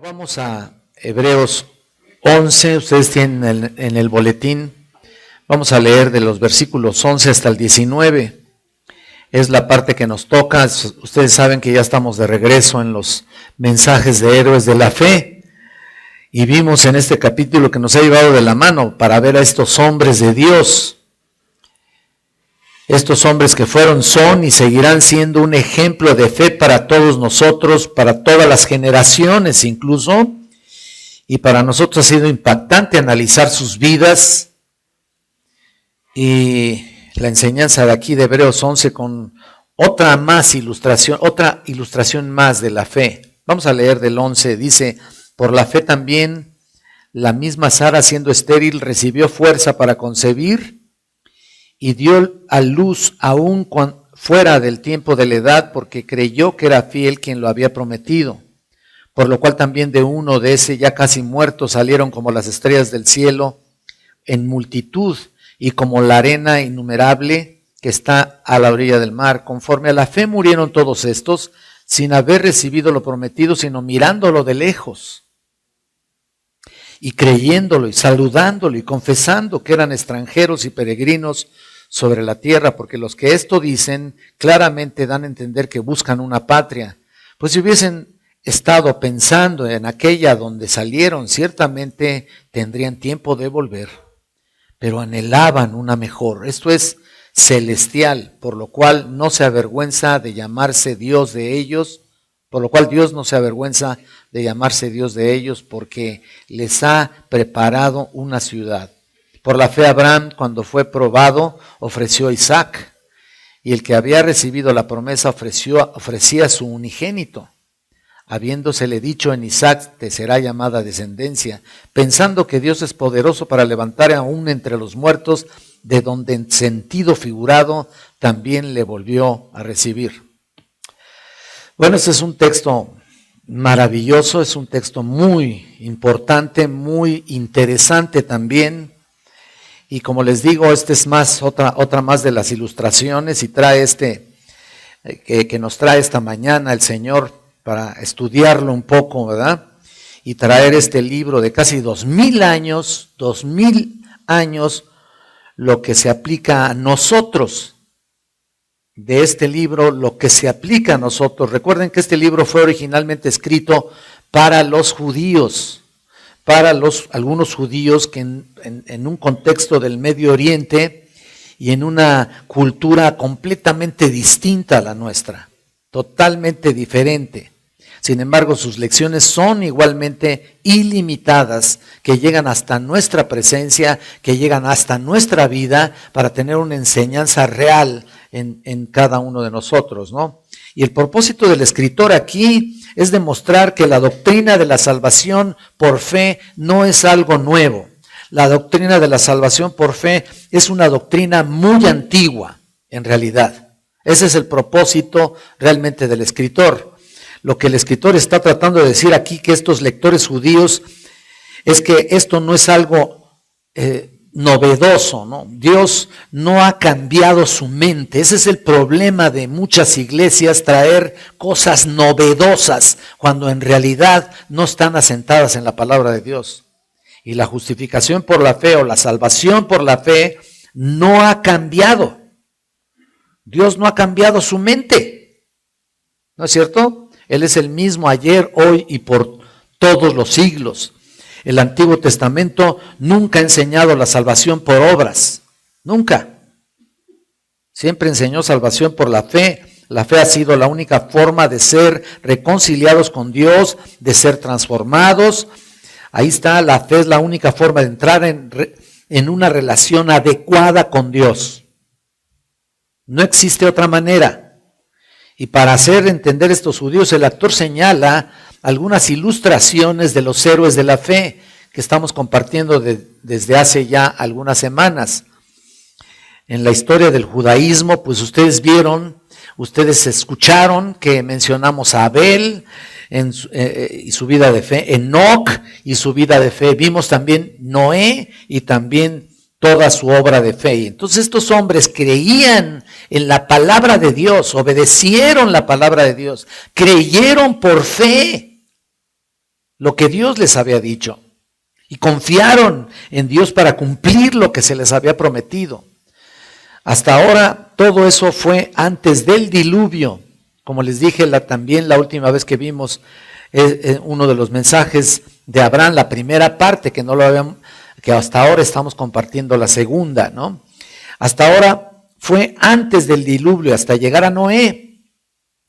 Vamos a Hebreos 11, ustedes tienen en el boletín, vamos a leer de los versículos 11 hasta el 19, es la parte que nos toca. Ustedes saben que ya estamos de regreso en los mensajes de héroes de la fe, y vimos en este capítulo que nos ha llevado de la mano para ver a estos hombres de Dios, estos hombres que fueron, son y seguirán siendo un ejemplo de fe para todos nosotros, para todas las generaciones incluso, y para nosotros ha sido impactante analizar sus vidas y la enseñanza de aquí de Hebreos 11 con otra ilustración más de la fe. Vamos a leer del 11, dice: por la fe también la misma Sara, siendo estéril, recibió fuerza para concebir y dio a luz aún fuera del tiempo de la edad, porque creyó que era fiel quien lo había prometido. Por lo cual también de uno de ese ya casi muerto salieron como las estrellas del cielo en multitud, y como la arena innumerable que está a la orilla del mar. Conforme a la fe murieron todos estos, sin haber recibido lo prometido, sino mirándolo de lejos, y creyéndolo, y saludándolo, y confesando que eran extranjeros y peregrinos sobre la tierra, porque los que esto dicen claramente dan a entender que buscan una patria. Pues si hubiesen estado pensando en aquella donde salieron, ciertamente tendrían tiempo de volver, pero anhelaban una mejor, esto es celestial, por lo cual no se avergüenza de llamarse Dios de ellos, por lo cual Dios no se avergüenza de llamarse Dios de ellos, porque les ha preparado una ciudad. Por la fe Abraham, cuando fue probado, ofreció a Isaac, y el que había recibido la promesa ofrecía a su unigénito, habiéndosele dicho: en Isaac te será llamada descendencia, pensando que Dios es poderoso para levantar aún entre los muertos, de donde en sentido figurado también le volvió a recibir. Bueno, este es un texto maravilloso, es un texto muy importante, muy interesante también. Y como les digo, este es más otra más de las ilustraciones, y trae que nos trae esta mañana el Señor para estudiarlo un poco, ¿verdad? Y traer este libro de casi 2000 años, lo que se aplica a nosotros. De este libro, lo que se aplica a nosotros. Recuerden que este libro fue originalmente escrito para los judíos, para algunos judíos que en un contexto del Medio Oriente y en una cultura completamente distinta a la nuestra, totalmente diferente. Sin embargo, sus lecciones son igualmente ilimitadas, que llegan hasta nuestra presencia, que llegan hasta nuestra vida para tener una enseñanza real en cada uno de nosotros, ¿no? Y el propósito del escritor aquí es demostrar que la doctrina de la salvación por fe no es algo nuevo. La doctrina de la salvación por fe es una doctrina muy antigua, en realidad. Ese es el propósito realmente del escritor. Lo que el escritor está tratando de decir aquí, que estos lectores judíos, es que esto no es algo novedoso, ¿no? Dios no ha cambiado su mente. Ese es el problema de muchas iglesias, traer cosas novedosas cuando en realidad no están asentadas en la palabra de Dios. Y la justificación por la fe o la salvación por la fe no ha cambiado. Dios no ha cambiado su mente, ¿no es cierto? Él es el mismo ayer, hoy y por todos los siglos. El Antiguo Testamento nunca ha enseñado la salvación por obras, nunca. Siempre enseñó salvación por la fe. La fe ha sido la única forma de ser reconciliados con Dios, de ser transformados. Ahí está, la fe es la única forma de entrar en una relación adecuada con Dios. No existe otra manera. Y para hacer entender estos judíos, el autor señala algunas ilustraciones de los héroes de la fe que estamos compartiendo desde hace ya algunas semanas. En la historia del judaísmo, pues ustedes escucharon que mencionamos a Abel y su vida de fe, Enoc y su vida de fe. Vimos también Noé y también toda su obra de fe. Y entonces estos hombres creían en la palabra de Dios, obedecieron la palabra de Dios, creyeron por fe lo que Dios les había dicho. Y confiaron en Dios para cumplir lo que se les había prometido. Hasta ahora todo eso fue antes del diluvio. Como les dije también la última vez que vimos uno de los mensajes de Abraham, la primera parte que no lo habíamos, que hasta ahora estamos compartiendo la segunda, ¿no? Hasta ahora fue antes del diluvio, hasta llegar a Noé.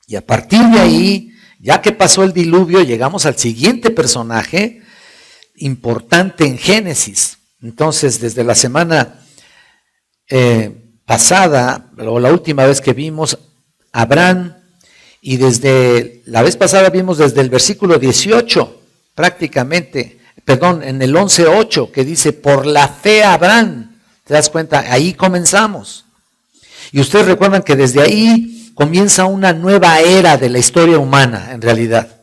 Y a partir de ahí, ya que pasó el diluvio, llegamos al siguiente personaje importante en Génesis. Entonces, desde la semana pasada, o la última vez que vimos, Abraham, y desde la vez pasada vimos desde el versículo 18, prácticamente, perdón, en el 11:8, que dice, por la fe Abraham, ¿te das cuenta? Ahí comenzamos. Y ustedes recuerdan que desde ahí comienza una nueva era de la historia humana, en realidad.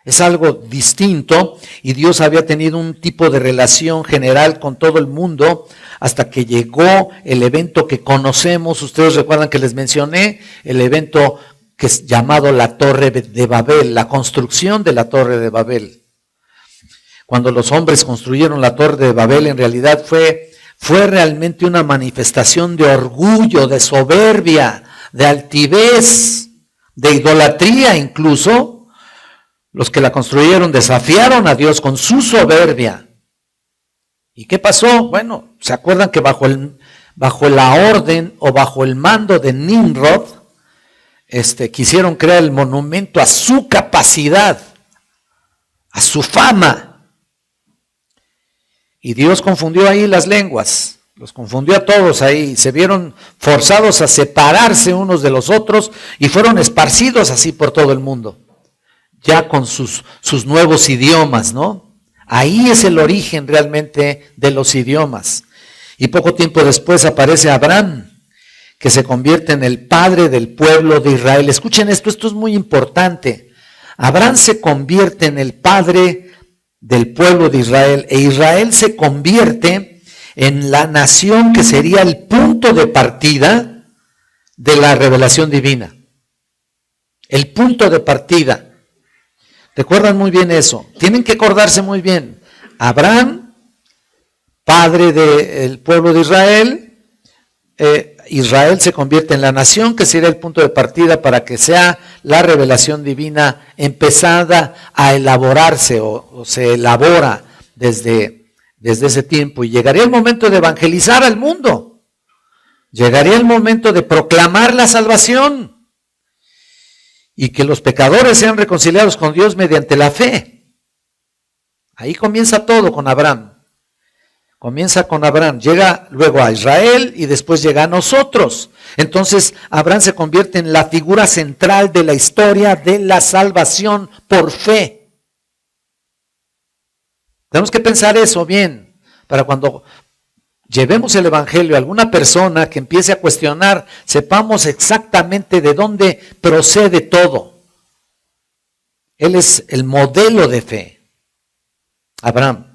Es algo distinto y Dios había tenido un tipo de relación general con todo el mundo hasta que llegó el evento que conocemos. Ustedes recuerdan que les mencioné el evento que es llamado la Torre de Babel, la construcción de la Torre de Babel. Cuando los hombres construyeron la Torre de Babel, en realidad fue realmente una manifestación de orgullo, de soberbia, de altivez, de idolatría incluso. Los que la construyeron desafiaron a Dios con su soberbia. ¿Y qué pasó? Bueno, ¿se acuerdan que bajo la orden o bajo el mando de Nimrod, quisieron crear el monumento a su capacidad, a su fama? Y Dios confundió ahí las lenguas, los confundió a todos ahí, se vieron forzados a separarse unos de los otros y fueron esparcidos así por todo el mundo. Ya con sus nuevos idiomas, ¿no? Ahí es el origen realmente de los idiomas. Y poco tiempo después aparece Abraham, que se convierte en el padre del pueblo de Israel. Escuchen esto es muy importante. Abraham se convierte en el padre del pueblo de Israel, e Israel se convierte en la nación que sería el punto de partida de la revelación divina. El punto de partida. Recuerdan muy bien eso. Tienen que acordarse muy bien. Abraham, padre del pueblo de Israel, Israel se convierte en la nación que sería el punto de partida para que sea la revelación divina empezada a elaborarse o se elabora desde ese tiempo. Y llegaría el momento de evangelizar al mundo. Llegaría el momento de proclamar la salvación. Y que los pecadores sean reconciliados con Dios mediante la fe. Ahí comienza todo con Abraham. Comienza con Abraham, llega luego a Israel y después llega a nosotros. Entonces Abraham se convierte en la figura central de la historia de la salvación por fe. Tenemos que pensar eso bien, para cuando llevemos el evangelio a alguna persona que empiece a cuestionar, sepamos exactamente de dónde procede todo. Él es el modelo de fe. Abraham.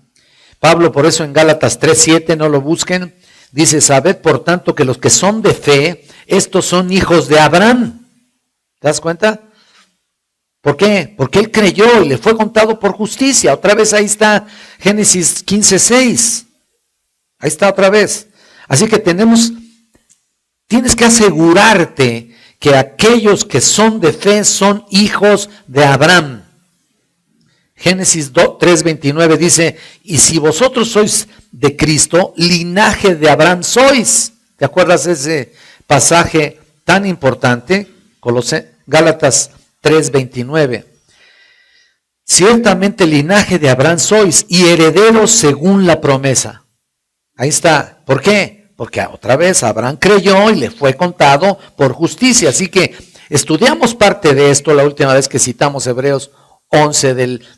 Pablo, por eso en Gálatas 3:7, no lo busquen, dice, sabed por tanto que los que son de fe, estos son hijos de Abraham. ¿Te das cuenta? ¿Por qué? Porque él creyó y le fue contado por justicia. Otra vez ahí está Génesis 15:6. Ahí está otra vez. Así que tienes que asegurarte que aquellos que son de fe son hijos de Abraham. Génesis 3:29 dice, y si vosotros sois de Cristo, linaje de Abraham sois. ¿Te acuerdas de ese pasaje tan importante? Gálatas 3:29. Ciertamente linaje de Abraham sois y herederos según la promesa. Ahí está. ¿Por qué? Porque otra vez Abraham creyó y le fue contado por justicia. Así que estudiamos parte de esto la última vez que citamos Hebreos 11,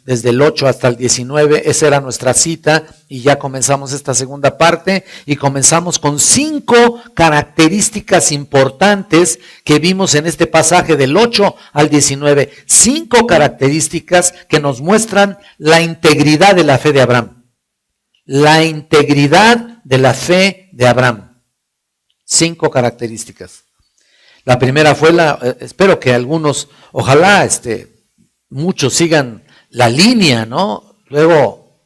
desde el 8 hasta el 19. Esa era nuestra cita y ya comenzamos esta segunda parte y comenzamos con 5 características importantes que vimos en este pasaje del 8 al 19. 5 características que nos muestran la integridad de la fe de Abraham. La integridad de la fe de Abraham. 5 características. La primera fue espero que algunos, ojalá muchos sigan la línea, ¿no? Luego,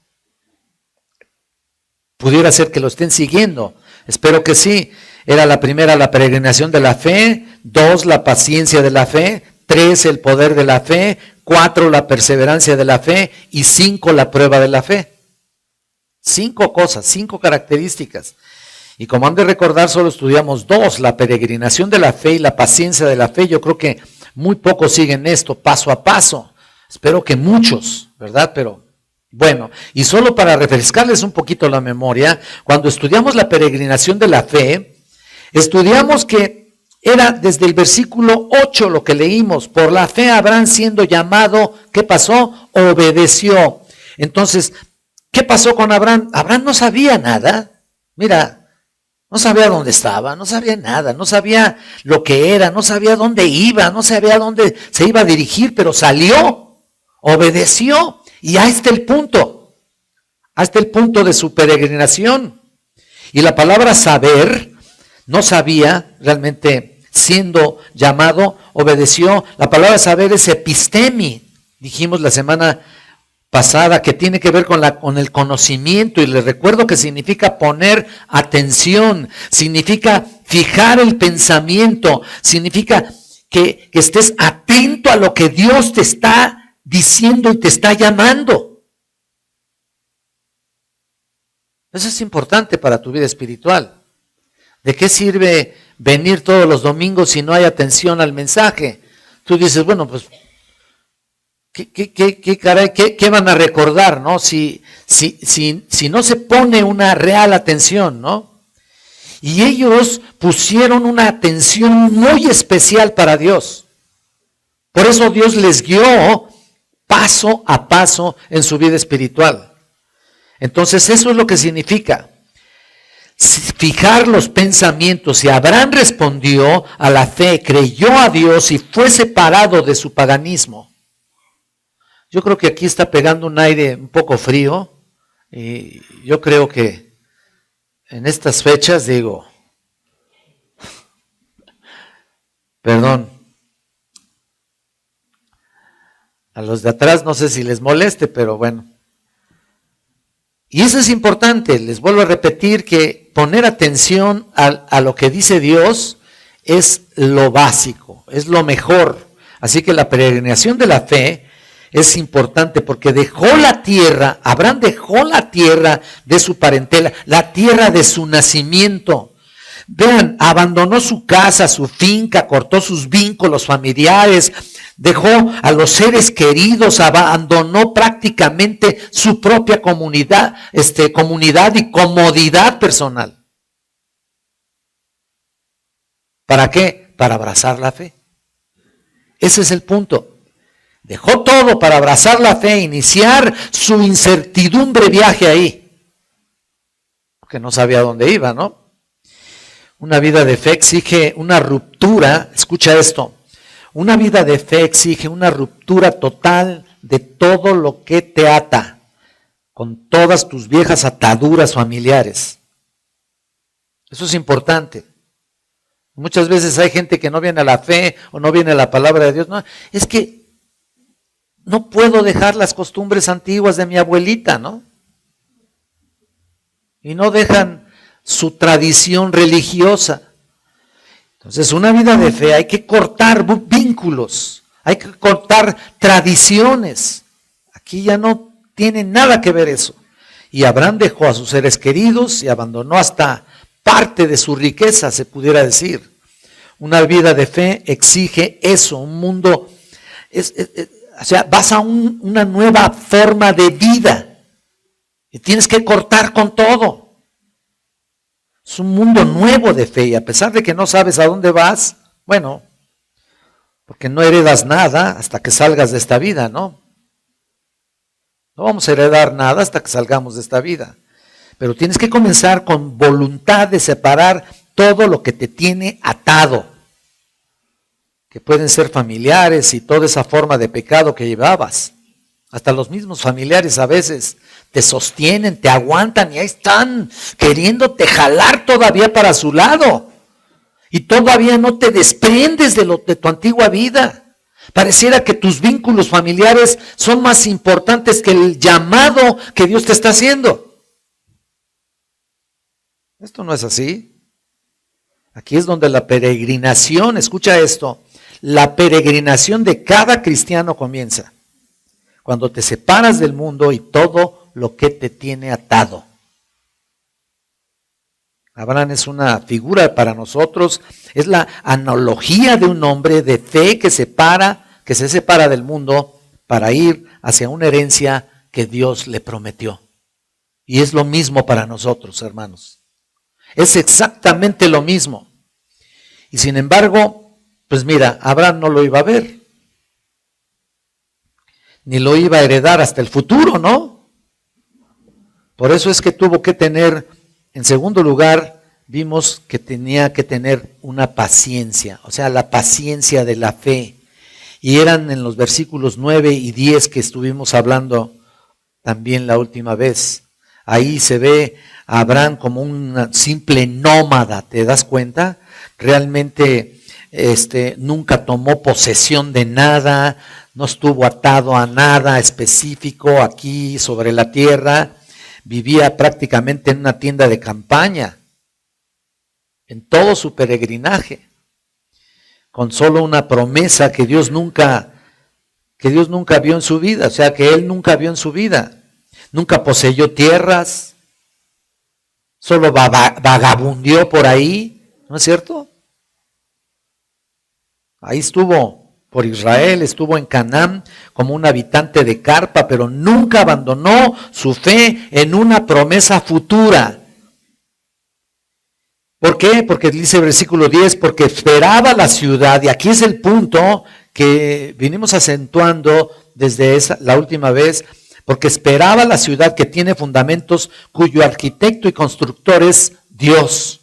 pudiera ser que lo estén siguiendo. Espero que sí. Era la primera, la peregrinación de la fe. 2, la paciencia de la fe. 3, el poder de la fe. 4, la perseverancia de la fe. Y 5, la prueba de la fe. 5 cosas, 5 características. Y como han de recordar, solo estudiamos 2, la peregrinación de la fe y la paciencia de la fe. Yo creo que muy pocos siguen esto paso a paso. Espero que muchos, ¿verdad? Pero bueno, y solo para refrescarles un poquito la memoria, cuando estudiamos la peregrinación de la fe, estudiamos que era desde el versículo 8 lo que leímos. Por la fe Abraham, siendo llamado, ¿qué pasó? Obedeció. Entonces, ¿qué pasó con Abraham? Abraham no sabía nada. Mira, no sabía dónde estaba, no sabía nada, no sabía lo que era, no sabía dónde iba, no sabía dónde se iba a dirigir, pero salió, obedeció, y ahí está el punto. Ahí está el punto de su peregrinación. Y la palabra saber, no sabía, realmente siendo llamado, obedeció. La palabra saber es epistemi, dijimos la semana pasada, que tiene que ver con el conocimiento, y les recuerdo que significa poner atención, significa fijar el pensamiento, significa que estés atento a lo que Dios te está diciendo y te está llamando. Eso es importante para tu vida espiritual. ¿De qué sirve venir todos los domingos si no hay atención al mensaje? Tú dices, bueno, pues ¿Qué van a recordar, no? Si no se pone una real atención, ¿no? Y ellos pusieron una atención muy especial para Dios. Por eso Dios les guió paso a paso en su vida espiritual. Entonces eso es lo que significa fijar los pensamientos. Y Abraham respondió a la fe, creyó a Dios y fue separado de su paganismo. Yo creo que aquí está pegando un aire un poco frío, y yo creo que en estas fechas, perdón, a los de atrás no sé si les moleste, pero bueno. Y eso es importante, les vuelvo a repetir que poner atención a lo que dice Dios es lo básico, es lo mejor. Así que la peregrinación de la fe es importante porque dejó la tierra, Abraham dejó la tierra de su parentela, la tierra de su nacimiento. Vean, abandonó su casa, su finca, cortó sus vínculos familiares, dejó a los seres queridos, abandonó prácticamente su propia comunidad y comodidad personal. ¿Para qué? Para abrazar la fe. Ese es el punto. Dejó todo para abrazar la fe, iniciar su incertidumbre viaje ahí. Porque no sabía dónde iba, ¿no? Una vida de fe exige una ruptura, escucha esto, una vida de fe exige una ruptura total de todo lo que te ata, con todas tus viejas ataduras familiares. Eso es importante. Muchas veces hay gente que no viene a la fe o no viene a la palabra de Dios. No, es que no puedo dejar las costumbres antiguas de mi abuelita, ¿no? Y no dejan su tradición religiosa. Entonces, una vida de fe hay que cortar vínculos, hay que cortar tradiciones. Aquí ya no tiene nada que ver eso. Y Abraham dejó a sus seres queridos y abandonó hasta parte de su riqueza, se pudiera decir. Una vida de fe exige eso, un mundo... O sea, vas a una nueva forma de vida y tienes que cortar con todo. Es un mundo nuevo de fe y a pesar de que no sabes a dónde vas, bueno, porque no heredas nada hasta que salgas de esta vida, ¿no? No vamos a heredar nada hasta que salgamos de esta vida. Pero tienes que comenzar con voluntad de separar todo lo que te tiene atado, que pueden ser familiares y toda esa forma de pecado que llevabas. Hasta los mismos familiares a veces te sostienen, te aguantan y ahí están queriéndote jalar todavía para su lado. Y todavía no te desprendes de tu antigua vida. Pareciera que tus vínculos familiares son más importantes que el llamado que Dios te está haciendo. Esto no es así. Aquí es donde la peregrinación, escucha esto, la peregrinación de cada cristiano comienza. Cuando te separas del mundo y todo lo que te tiene atado. Abraham es una figura para nosotros, es la analogía de un hombre de fe que se separa del mundo para ir hacia una herencia que Dios le prometió. Y es lo mismo para nosotros, hermanos. Es exactamente lo mismo. Y sin embargo, pues mira, Abraham no lo iba a ver. Ni lo iba a heredar hasta el futuro, ¿no? Por eso es que tuvo que tener, en segundo lugar, vimos que tenía que tener una paciencia, o sea, la paciencia de la fe. Y eran en los versículos 9 y 10 que estuvimos hablando también la última vez. Ahí se ve a Abraham como un simple nómada, ¿te das cuenta? Realmente nunca tomó posesión de nada, no estuvo atado a nada específico aquí sobre la tierra, vivía prácticamente en una tienda de campaña, en todo su peregrinaje, con solo una promesa que Dios nunca vio en su vida, o sea, que él nunca vio en su vida. Nunca poseyó tierras, solo vagabundeó por ahí, ¿no es cierto? Ahí estuvo por Israel, estuvo en Canaán como un habitante de carpa, pero nunca abandonó su fe en una promesa futura. ¿Por qué? Porque dice el versículo 10, porque esperaba la ciudad, y aquí es el punto que vinimos acentuando desde la última vez, porque esperaba la ciudad que tiene fundamentos, cuyo arquitecto y constructor es Dios.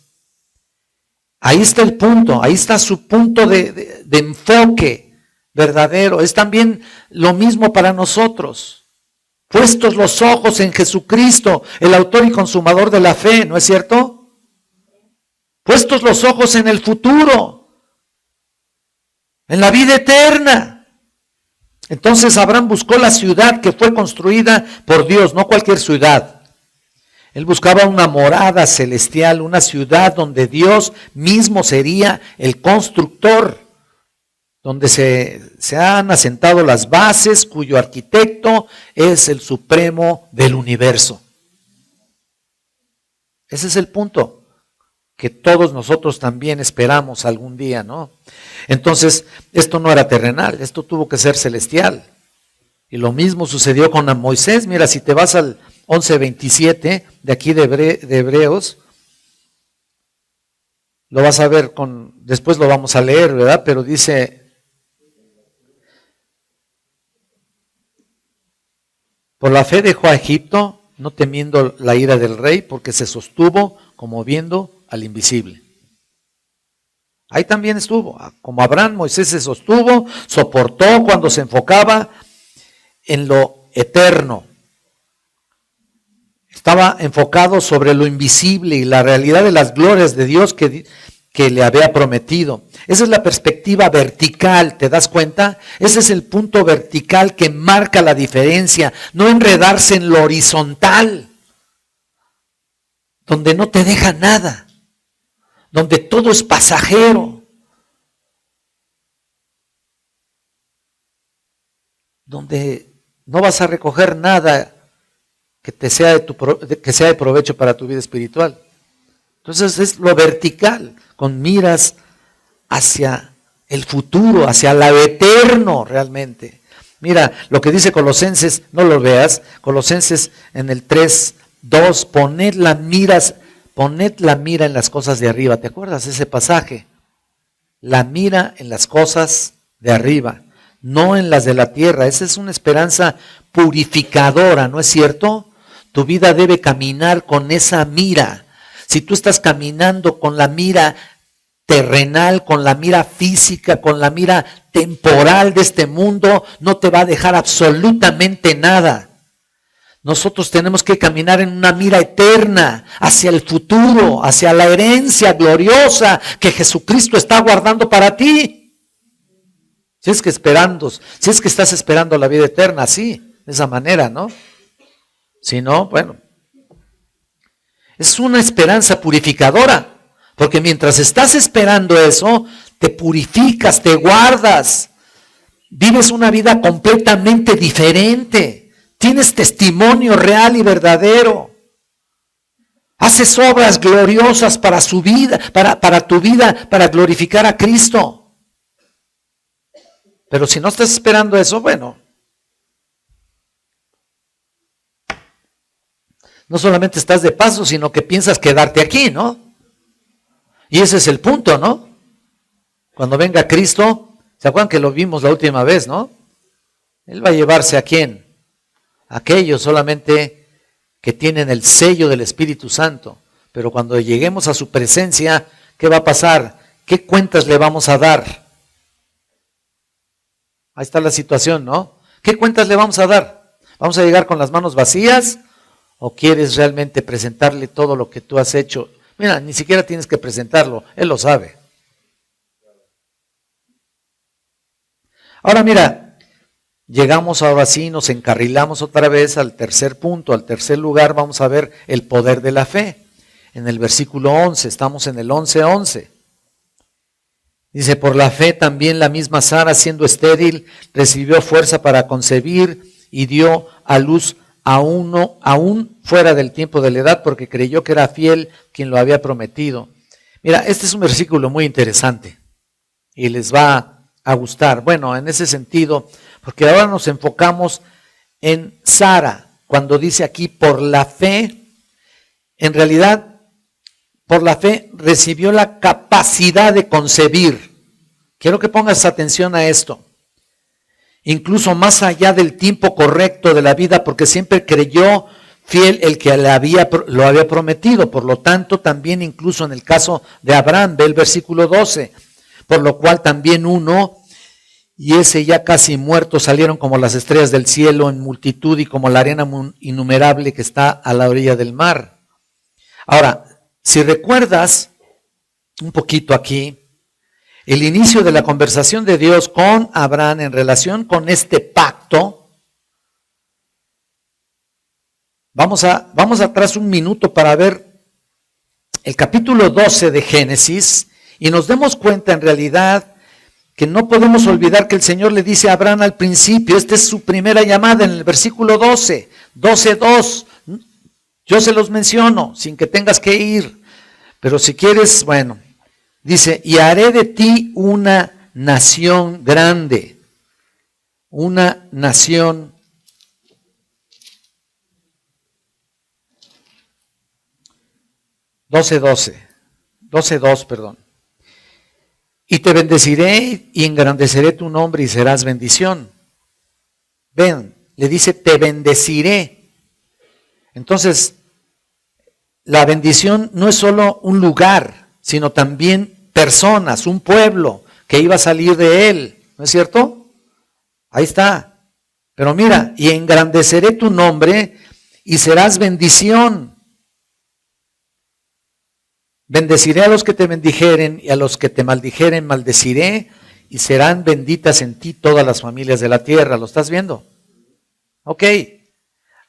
Ahí está el punto, ahí está su punto de enfoque verdadero. Es también lo mismo para nosotros. Puestos los ojos en Jesucristo, el autor y consumador de la fe, ¿no es cierto? Puestos los ojos en el futuro, en la vida eterna. Entonces Abraham buscó la ciudad que fue construida por Dios, no cualquier ciudad. Él buscaba una morada celestial, una ciudad donde Dios mismo sería el constructor, donde se han asentado las bases, cuyo arquitecto es el supremo del universo. Ese es el punto que todos nosotros también esperamos algún día, ¿no? Entonces, esto no era terrenal, esto tuvo que ser celestial. Y lo mismo sucedió con Moisés. Mira, si te vas al 11:27 de aquí de Hebreos, lo vas a ver después lo vamos a leer, ¿verdad? Pero dice, por la fe dejó a Egipto, no temiendo la ira del rey, porque se sostuvo como viendo al invisible. Ahí también estuvo, como Abraham, Moisés se sostuvo, soportó cuando se enfocaba en lo eterno. Estaba enfocado sobre lo invisible y la realidad de las glorias de Dios que le había prometido. Esa es la perspectiva vertical, ¿te das cuenta? Ese es el punto vertical que marca la diferencia, no enredarse en lo horizontal, donde no te deja nada, donde todo es pasajero, donde no vas a recoger nada que sea de provecho para tu vida espiritual. Entonces es lo vertical, con miras hacia el futuro, hacia lo eterno realmente. Mira lo que dice Colosenses, no lo veas, Colosenses en el 3:2, poned la mira en las cosas de arriba. ¿Te acuerdas de ese pasaje? La mira en las cosas de arriba, no en las de la tierra. Esa es una esperanza purificadora, ¿no es cierto? Tu vida debe caminar con esa mira. Si tú estás caminando con la mira terrenal, con la mira física, con la mira temporal de este mundo, no te va a dejar absolutamente nada. Nosotros tenemos que caminar en una mira eterna, hacia el futuro, hacia la herencia gloriosa que Jesucristo está guardando para ti. Si es que estás esperando la vida eterna, sí, de esa manera, ¿no? Si no, bueno, es una esperanza purificadora, porque mientras estás esperando eso, te purificas, te guardas, vives una vida completamente diferente, tienes testimonio real y verdadero, haces obras gloriosas para su vida, para tu vida, para glorificar a Cristo. Pero si no estás esperando eso, bueno, no solamente estás de paso, sino que piensas quedarte aquí, ¿no? Y ese es el punto, ¿no? Cuando venga Cristo, ¿se acuerdan que lo vimos la última vez, no? Él va a llevarse ¿a quién? A aquellos solamente que tienen el sello del Espíritu Santo. Pero cuando lleguemos a su presencia, ¿qué va a pasar? ¿Qué cuentas le vamos a dar? Ahí está la situación, ¿no? ¿Qué cuentas le vamos a dar? ¿Vamos a llegar con las manos vacías? ¿O quieres realmente presentarle todo lo que tú has hecho? Mira, ni siquiera tienes que presentarlo, Él lo sabe. Ahora mira, llegamos ahora sí, nos encarrilamos otra vez al tercer punto, al tercer lugar, vamos a ver el poder de la fe. En el versículo 11, estamos en el 11:11. Dice, por la fe también la misma Sara, siendo estéril, recibió fuerza para concebir y dio a luz a uno, aún fuera del tiempo de la edad, porque creyó que era fiel quien lo había prometido. Mira, este es un versículo muy interesante y les va a gustar. Bueno, en ese sentido, porque ahora nos enfocamos en Sara, cuando dice aquí, por la fe, en realidad, por la fe recibió la capacidad de concebir. Quiero que pongas atención a esto. Incluso más allá del tiempo correcto de la vida, porque siempre creyó fiel el que lo había prometido. Por lo tanto, también incluso en el caso de Abraham, ve el versículo 12, por lo cual también uno, y ese ya casi muerto, salieron como las estrellas del cielo en multitud y como la arena innumerable que está a la orilla del mar. Ahora, si recuerdas un poquito aquí, el inicio de la conversación de Dios con Abraham en relación con este pacto, vamos atrás un minuto para ver el capítulo 12 de Génesis y nos demos cuenta en realidad que no podemos olvidar que el Señor le dice a Abraham al principio, esta es su primera llamada en el versículo 12:2. Yo se los menciono sin que tengas que ir, pero si quieres, bueno, dice, y haré de ti una nación grande, una nación 12:2, perdón. Y te bendeciré y engrandeceré tu nombre y serás bendición. Ven, le dice, te bendeciré. Entonces, la bendición no es solo un lugar, sino también personas, un pueblo que iba a salir de él, ¿no es cierto? Ahí está. Pero mira, y engrandeceré tu nombre y serás bendición. Bendeciré a los que te bendijeren y a los que te maldijeren maldeciré y serán benditas en ti todas las familias de la tierra. ¿Lo estás viendo? Ok.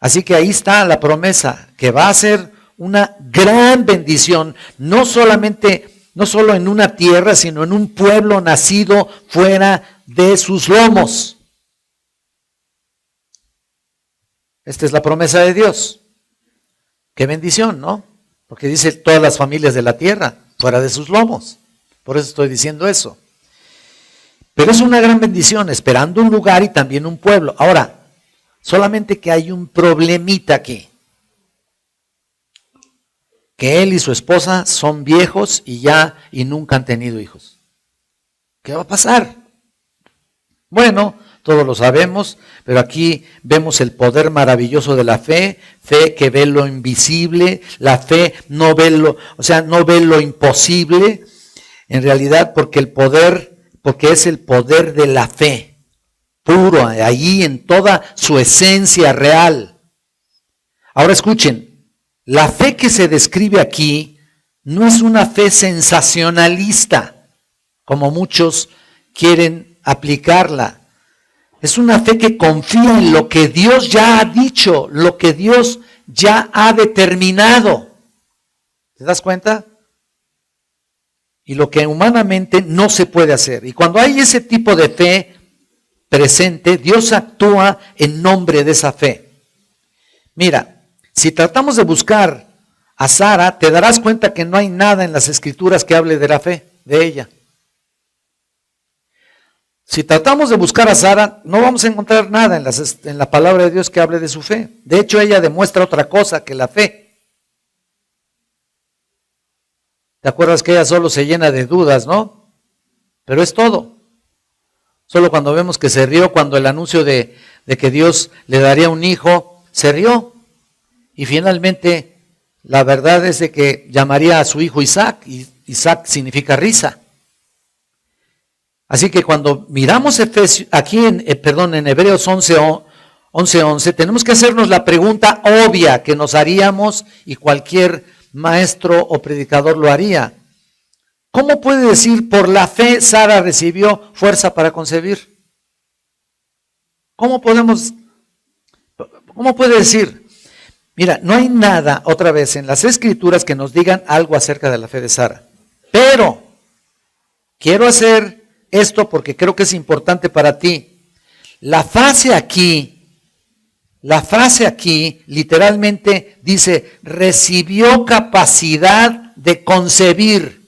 Así que ahí está la promesa, que va a ser una gran bendición, no solo en una tierra, sino en un pueblo nacido fuera de sus lomos. Esta es la promesa de Dios. Qué bendición, ¿no? Porque dice todas las familias de la tierra, fuera de sus lomos. Por eso estoy diciendo eso. Pero es una gran bendición, esperando un lugar y también un pueblo. Ahora, solamente que hay un problemita aquí. Que él y su esposa son viejos y nunca han tenido hijos. ¿Qué va a pasar? Bueno, todos lo sabemos, pero aquí vemos el poder maravilloso de la fe, fe que ve lo invisible, la fe no ve lo imposible, en realidad porque es el poder de la fe, puro, allí en toda su esencia real. Ahora escuchen, la fe que se describe aquí no es una fe sensacionalista, como muchos quieren aplicarla. Es una fe que confía en lo que Dios ya ha dicho, lo que Dios ya ha determinado. ¿Te das cuenta? Y lo que humanamente no se puede hacer. Y cuando hay ese tipo de fe presente, Dios actúa en nombre de esa fe. Mira, si tratamos de buscar a Sara, te darás cuenta que no hay nada en las Escrituras que hable de la fe de ella. Si tratamos de buscar a Sara, no vamos a encontrar nada en la palabra de Dios que hable de su fe. De hecho, ella demuestra otra cosa que la fe. ¿Te acuerdas que ella solo se llena de dudas, no? Pero es todo. Solo cuando vemos que se rió cuando el anuncio de que Dios le daría un hijo, se rió. Y finalmente, la verdad es de que llamaría a su hijo Isaac, y Isaac significa risa. Así que cuando miramos aquí en Hebreos 11:11, tenemos que hacernos la pregunta obvia que nos haríamos y cualquier maestro o predicador lo haría. ¿Cómo puede decir por la fe Sara recibió fuerza para concebir? ¿Cómo puede decir? Mira, no hay nada otra vez en las Escrituras que nos digan algo acerca de la fe de Sara. Pero quiero hacer esto porque creo que es importante para ti. La frase aquí literalmente dice, recibió capacidad de concebir.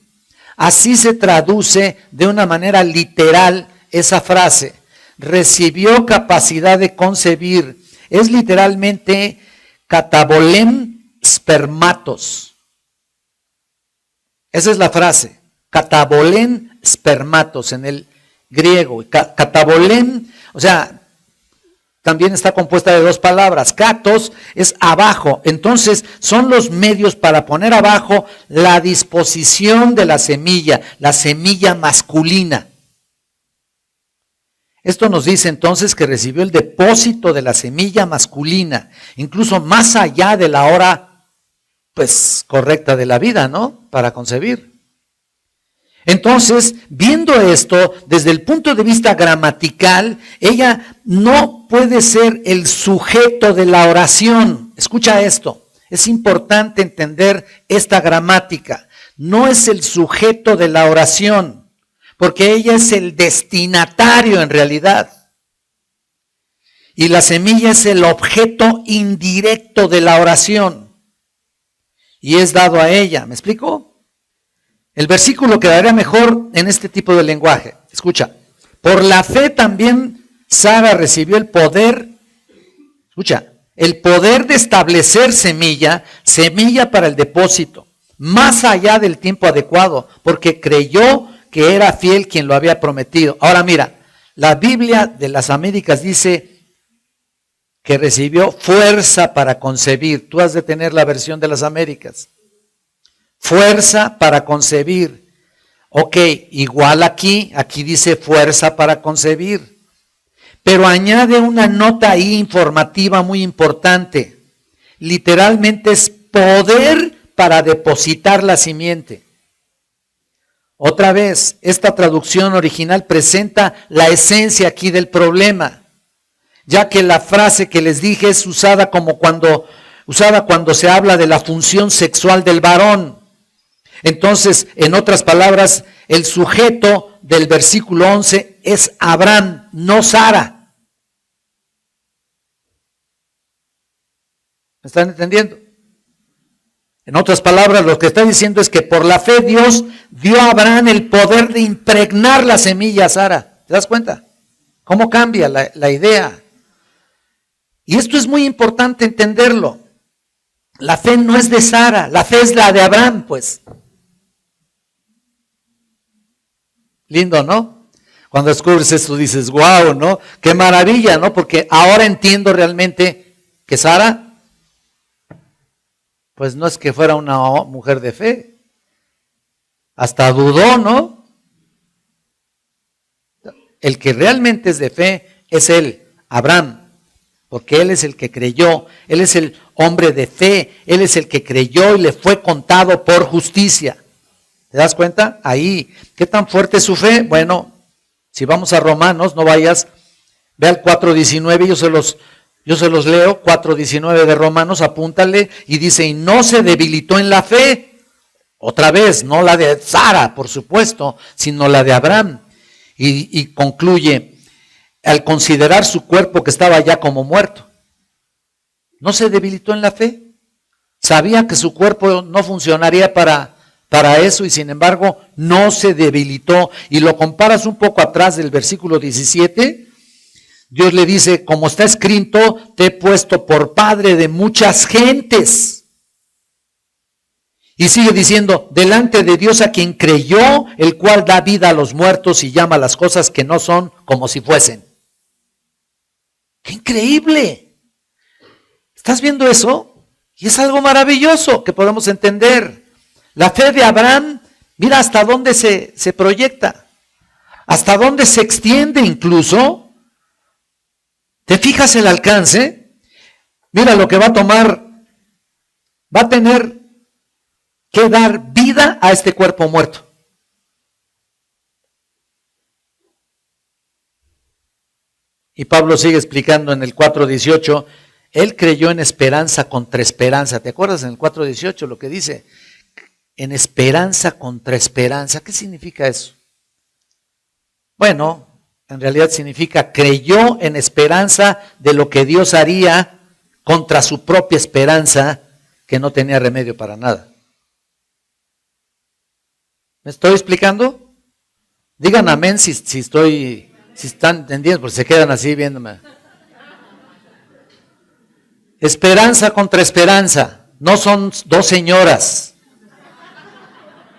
Así se traduce de una manera literal esa frase. Recibió capacidad de concebir. Es literalmente katabolem spermatos. Esa es la frase. Katabolem spermatos en el griego. Katabolem, o sea, también está compuesta de dos palabras. Katos es abajo. Entonces son los medios para poner abajo la disposición de la semilla masculina. Esto nos dice entonces que recibió el depósito de la semilla masculina, incluso más allá de la hora, pues, correcta de la vida, ¿no? Para concebir. Entonces, viendo esto desde el punto de vista gramatical, ella no puede ser el sujeto de la oración. Escucha esto, es importante entender esta gramática. No es el sujeto de la oración, porque ella es el destinatario en realidad. Y la semilla es el objeto indirecto de la oración. Y es dado a ella, ¿me explico? El versículo quedaría mejor en este tipo de lenguaje. Escucha, por la fe también Sara recibió el poder, escucha, el poder de establecer semilla para el depósito, más allá del tiempo adecuado, porque creyó que era fiel quien lo había prometido. Ahora mira, la Biblia de las Américas dice que recibió fuerza para concebir. Tú has de tener la versión de las Américas. Fuerza para concebir. Ok, igual aquí dice fuerza para concebir. Pero añade una nota ahí informativa muy importante. Literalmente es poder para depositar la simiente. Otra vez, esta traducción original presenta la esencia aquí del problema, ya que la frase que les dije es usada cuando se habla de la función sexual del varón. Entonces, en otras palabras, el sujeto del versículo 11 es Abraham, no Sara. ¿Me están entendiendo? En otras palabras, lo que está diciendo es que por la fe Dios dio a Abraham el poder de impregnar la semilla a Sara. ¿Te das cuenta? ¿Cómo cambia la idea? Y esto es muy importante entenderlo. La fe no es de Sara, la fe es la de Abraham, pues. Lindo, ¿no? Cuando descubres esto dices, wow, ¿no? Qué maravilla, ¿no? Porque ahora entiendo realmente que Sara, pues no es que fuera una mujer de fe. Hasta dudó, ¿no? El que realmente es de fe es él, Abraham. Porque él es el que creyó, él es el hombre de fe, él es el que creyó y le fue contado por justicia. ¿Te das cuenta? Ahí, ¿qué tan fuerte es su fe? Bueno, Si vamos a Romanos, no vayas, ve al 4:19, yo se los leo, 4:19 de Romanos, apúntale, y dice, y no se debilitó en la fe, otra vez, no la de Sara, por supuesto, sino la de Abraham, y concluye, al considerar su cuerpo que estaba ya como muerto, no se debilitó en la fe, sabía que su cuerpo no funcionaría para eso y sin embargo no se debilitó. Y lo comparas un poco atrás del versículo 17, Dios le dice, como está escrito, te he puesto por padre de muchas gentes. Y sigue diciendo, delante de Dios a quien creyó, el cual da vida a los muertos y llama a las cosas que no son como si fuesen. ¡Qué increíble! ¿Estás viendo eso? Y es algo maravilloso que podemos entender. La fe de Abraham, mira hasta dónde se proyecta, hasta dónde se extiende incluso. ¿Te fijas el alcance? Mira lo que va a tomar, va a tener que dar vida a este cuerpo muerto. Y Pablo sigue explicando en el 4:18, él creyó en esperanza contra esperanza. ¿Te acuerdas en el 4:18 lo que dice? En esperanza contra esperanza. ¿Qué significa eso? Bueno, en realidad significa creyó en esperanza de lo que Dios haría contra su propia esperanza que no tenía remedio para nada. ¿Me estoy explicando? Digan amén si están entendiendo, porque se quedan así viéndome. Esperanza contra esperanza, no son dos señoras.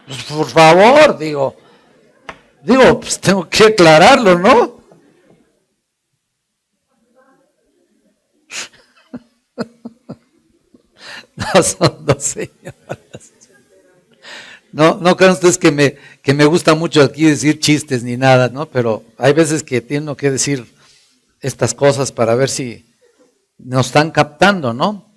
Pues por favor, digo, pues tengo que aclararlo, ¿no? No son dos señoras. No crean ustedes que me gusta mucho aquí decir chistes ni nada, ¿no? Pero hay veces que tengo que decir estas cosas para ver si nos están captando, ¿no?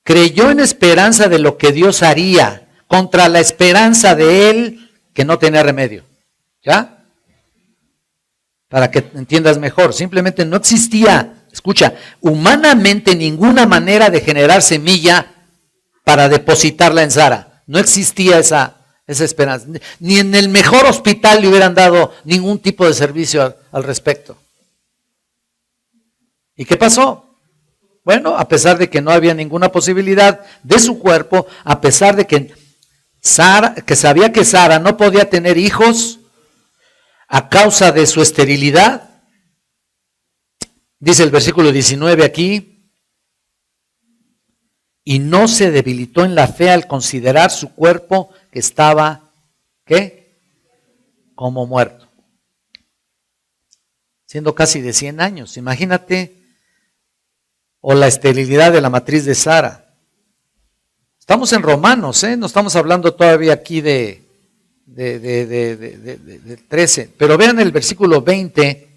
Creyó en esperanza de lo que Dios haría contra la esperanza de él que no tenía remedio. ¿Ya? Para que entiendas mejor, simplemente no existía, escucha, humanamente ninguna manera de generar semilla para depositarla en Sara. No existía esa esperanza. Ni en el mejor hospital le hubieran dado ningún tipo de servicio al respecto. ¿Y qué pasó? Bueno, a pesar de que no había ninguna posibilidad de su cuerpo, a pesar de que sabía que Sara no podía tener hijos a causa de su esterilidad, dice el versículo 19 aquí, y no se debilitó en la fe al considerar su cuerpo que estaba, ¿qué? Como muerto. Siendo casi de 100 años, imagínate. O la esterilidad de la matriz de Sara. Estamos en Romanos, no estamos hablando todavía aquí de 13. Pero vean el versículo 20.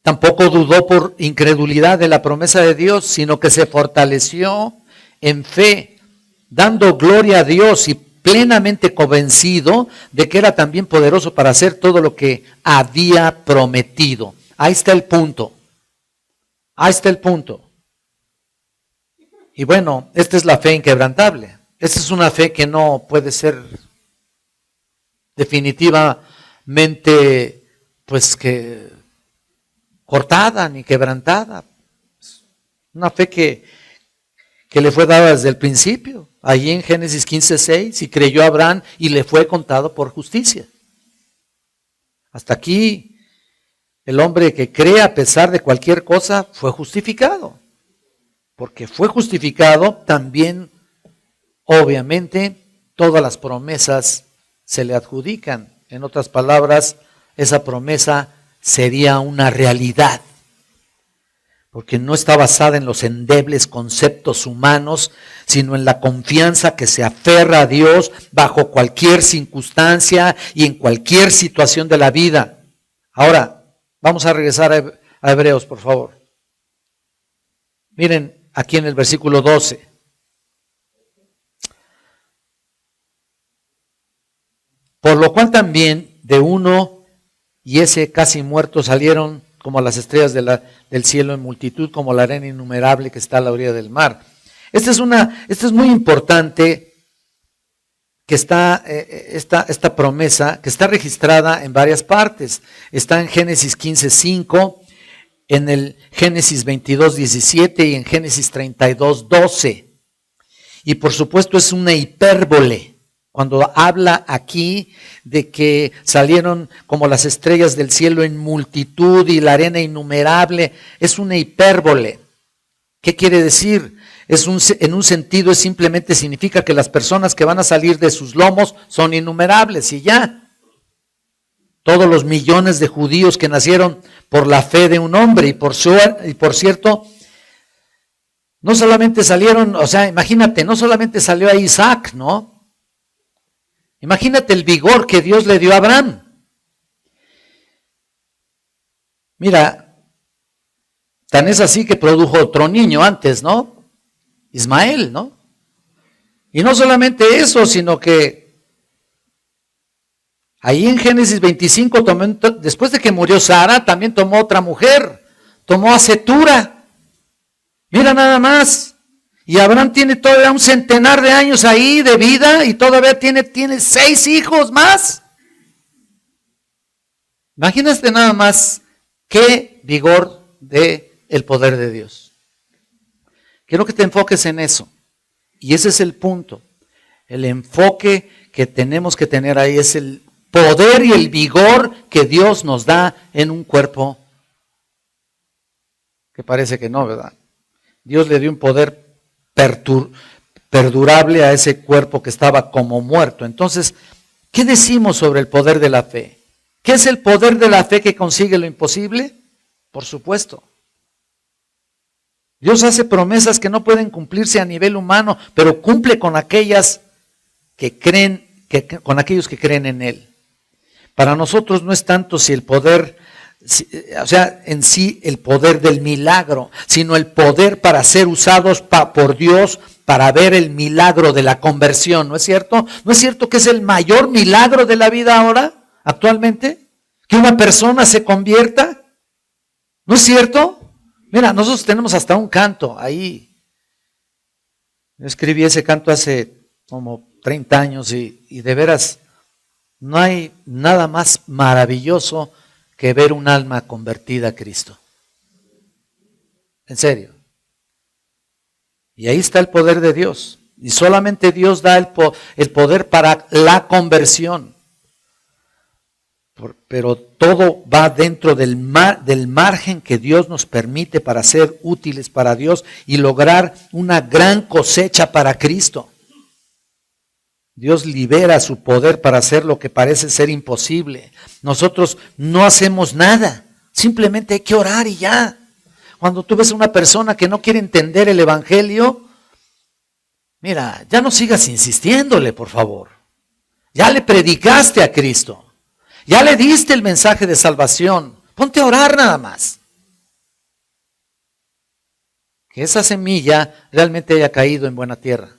Tampoco dudó por incredulidad de la promesa de Dios, sino que se fortaleció en fe, dando gloria a Dios y plenamente convencido de que era también poderoso para hacer todo lo que había prometido. Ahí está el punto. Ahí está el punto. Y bueno, esta es la fe inquebrantable. Esta es una fe que no puede ser definitivamente, pues que cortada ni quebrantada. Una fe que le fue dada desde el principio. Allí en Génesis 15:6, y creyó Abraham y le fue contado por justicia. Hasta aquí, el hombre que cree a pesar de cualquier cosa fue justificado. Porque fue justificado, también, obviamente, todas las promesas se le adjudican. En otras palabras, esa promesa sería una realidad. Porque no está basada en los endebles conceptos humanos, sino en la confianza que se aferra a Dios bajo cualquier circunstancia y en cualquier situación de la vida. Ahora, vamos a regresar a Hebreos, por favor. Miren, aquí en el versículo 12. Por lo cual también de uno y ese casi muerto salieron como las estrellas del cielo en multitud, como la arena innumerable que está a la orilla del mar. Esta es muy importante, que está esta promesa, que está registrada en varias partes. Está en Génesis 15:5, en el Génesis 22:17 y en Génesis 32:12. Y por supuesto es una hipérbole. Cuando habla aquí de que salieron como las estrellas del cielo en multitud y la arena innumerable, es una hipérbole. ¿Qué quiere decir? En un sentido simplemente significa que las personas que van a salir de sus lomos son innumerables y ya. Todos los millones de judíos que nacieron por la fe de un hombre y por cierto, no solamente salieron, o sea, imagínate, no solamente salió a Isaac, ¿no? Imagínate el vigor que Dios le dio a Abraham. Mira, tan es así que produjo otro niño antes, ¿no? Ismael, ¿no? Y no solamente eso, sino que ahí en Génesis 25, después de que murió Sara, también tomó otra mujer, tomó a Cetura. Mira nada más. Y Abraham tiene todavía un centenar de años ahí de vida y todavía tiene 6 hijos más. Imagínate nada más qué vigor de el poder de Dios. Quiero que te enfoques en eso. Y ese es el punto. El enfoque que tenemos que tener ahí es el poder y el vigor que Dios nos da en un cuerpo que parece que no, ¿verdad? Dios le dio un poder perdurable a ese cuerpo que estaba como muerto. Entonces, ¿qué decimos sobre el poder de la fe? ¿Qué es el poder de la fe que consigue lo imposible? Por supuesto. Dios hace promesas que no pueden cumplirse a nivel humano, pero cumple con aquellas que creen, con aquellos que creen en Él. Para nosotros no es tanto si el poder, o sea, en sí el poder del milagro, sino el poder para ser usados por Dios para ver el milagro de la conversión, ¿no es cierto? ¿No es cierto que es el mayor milagro de la vida ahora, actualmente? Que una persona se convierta, ¿no es cierto? Mira, nosotros tenemos hasta un canto ahí. Yo escribí ese canto hace como 30 años y de veras no hay nada más maravilloso que ver un alma convertida a Cristo. En serio. Y ahí está el poder de Dios. Y solamente Dios da el poder para la conversión. Pero todo va dentro del margen que Dios nos permite para ser útiles para Dios y lograr una gran cosecha para Cristo. Dios libera su poder para hacer lo que parece ser imposible. Nosotros no hacemos nada, simplemente hay que orar y ya. Cuando tú ves a una persona que no quiere entender el evangelio, mira, ya no sigas insistiéndole, por favor. Ya le predicaste a Cristo. Ya le diste el mensaje de salvación. Ponte a orar nada más. Que esa semilla realmente haya caído en buena tierra.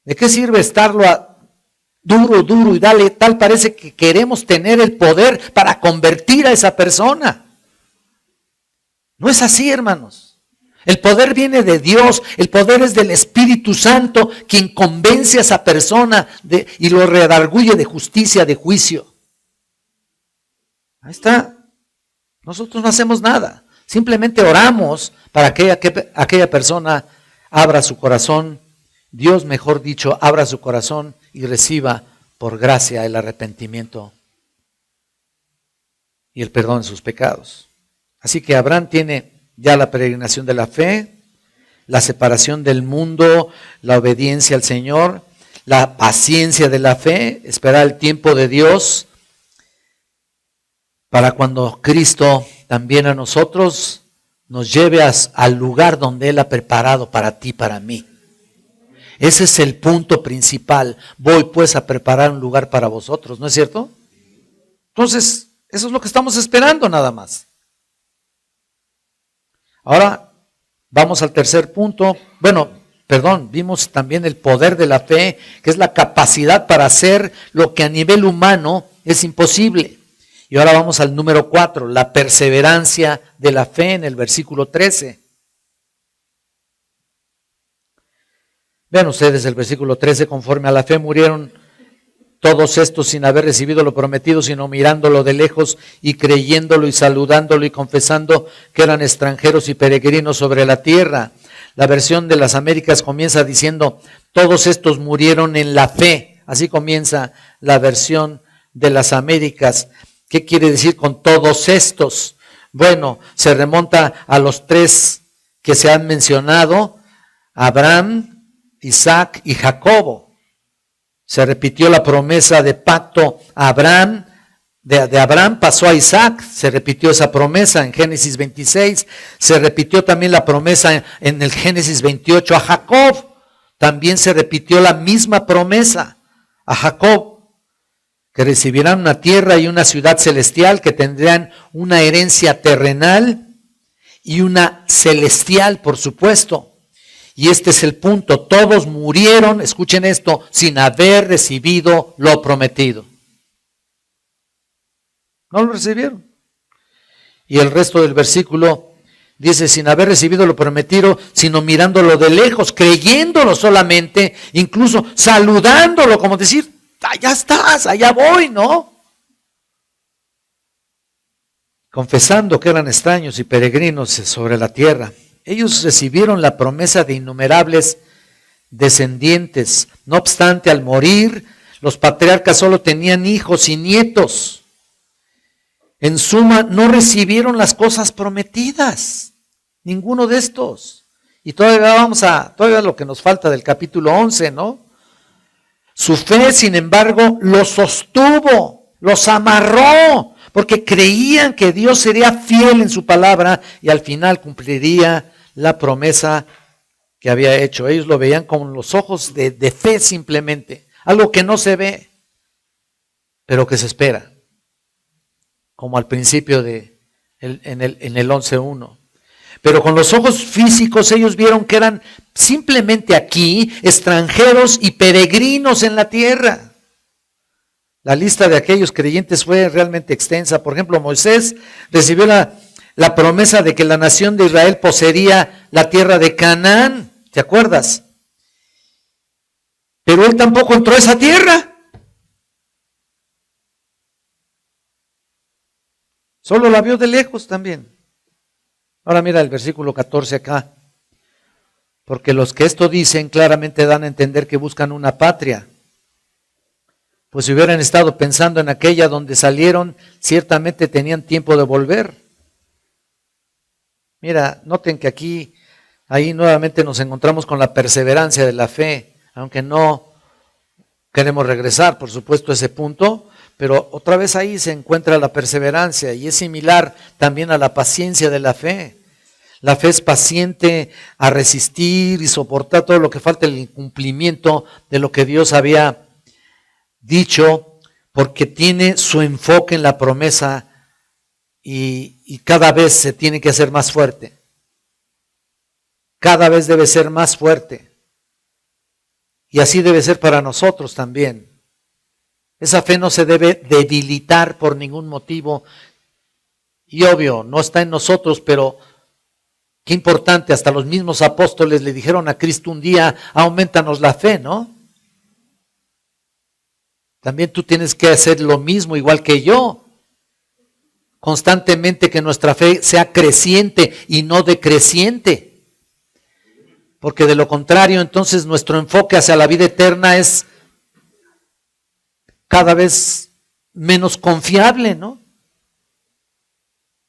¿De qué sirve estarlo duro y dale? Tal parece que queremos tener el poder para convertir a esa persona. No es así, hermanos. El poder viene de Dios, el poder es del Espíritu Santo, quien convence a esa persona y lo redarguye de justicia, de juicio. Ahí está. Nosotros no hacemos nada. Simplemente oramos para que aquella persona abra su corazón. Dios, mejor dicho, abra su corazón y reciba por gracia el arrepentimiento y el perdón de sus pecados. Así que Abraham tiene ya la peregrinación de la fe, la separación del mundo, la obediencia al Señor, la paciencia de la fe, esperar el tiempo de Dios para cuando Cristo también a nosotros nos lleve al lugar donde Él ha preparado para ti, para mí. Ese es el punto principal. Voy pues a preparar un lugar para vosotros, ¿no es cierto? Entonces, eso es lo que estamos esperando nada más. Ahora, vamos al tercer punto. Bueno, vimos también el poder de la fe, que es la capacidad para hacer lo que a nivel humano es imposible. Y ahora vamos al número 4, la perseverancia de la fe en el versículo 13. Vean ustedes el versículo 13, conforme a la fe murieron todos estos sin haber recibido lo prometido, sino mirándolo de lejos y creyéndolo y saludándolo y confesando que eran extranjeros y peregrinos sobre la tierra. La versión de las Américas comienza diciendo, todos estos murieron en la fe. Así comienza la versión de las Américas. ¿Qué quiere decir con todos estos? Bueno, se remonta a los 3 que se han mencionado, Abraham, Isaac y Jacobo. Se repitió la promesa de pacto a Abraham, de Abraham pasó a Isaac, se repitió esa promesa en Génesis 26, se repitió también la promesa en el Génesis 28 a Jacob, también se repitió la misma promesa a Jacob, que recibirán una tierra y una ciudad celestial, que tendrán una herencia terrenal y una celestial, por supuesto. Y este es el punto, todos murieron, escuchen esto, sin haber recibido lo prometido. No lo recibieron. Y el resto del versículo dice, sin haber recibido lo prometido, sino mirándolo de lejos, creyéndolo solamente, incluso saludándolo, como decir, allá estás, allá voy, ¿no? Confesando que eran extraños y peregrinos sobre la tierra. Ellos recibieron la promesa de innumerables descendientes. No obstante, al morir, los patriarcas solo tenían hijos y nietos. En suma, no recibieron las cosas prometidas. Ninguno de estos. Y todavía lo que nos falta del capítulo 11, ¿no? Su fe, sin embargo, los sostuvo, los amarró, porque creían que Dios sería fiel en su palabra y al final cumpliría la promesa que había hecho. Ellos lo veían con los ojos de fe simplemente, algo que no se ve, pero que se espera, como al principio en el 11.1. Pero con los ojos físicos ellos vieron que eran simplemente aquí extranjeros y peregrinos en la tierra. La lista de aquellos creyentes fue realmente extensa. Por ejemplo, Moisés recibió la promesa de que la nación de Israel poseería la tierra de Canaán. ¿Te acuerdas? Pero él tampoco entró a esa tierra. Solo la vio de lejos también. Ahora mira el versículo 14 acá. Porque los que esto dicen claramente dan a entender que buscan una patria. Pues si hubieran estado pensando en aquella donde salieron, ciertamente tenían tiempo de volver. Mira, noten que ahí nuevamente nos encontramos con la perseverancia de la fe, aunque no queremos regresar, por supuesto, a ese punto, pero otra vez ahí se encuentra la perseverancia y es similar también a la paciencia de la fe. La fe es paciente a resistir y soportar todo lo que falta el incumplimiento de lo que Dios había dicho, porque tiene su enfoque en la promesa y cada vez se tiene que hacer más fuerte. Cada vez debe ser más fuerte. Y así debe ser para nosotros también. Esa fe no se debe debilitar por ningún motivo. Y obvio, no está en nosotros, pero qué importante, hasta los mismos apóstoles le dijeron a Cristo un día, aumentanos la fe, ¿no? También tú tienes que hacer lo mismo, igual que yo. Constantemente que nuestra fe sea creciente y no decreciente. Porque de lo contrario, entonces nuestro enfoque hacia la vida eterna es cada vez menos confiable, ¿no?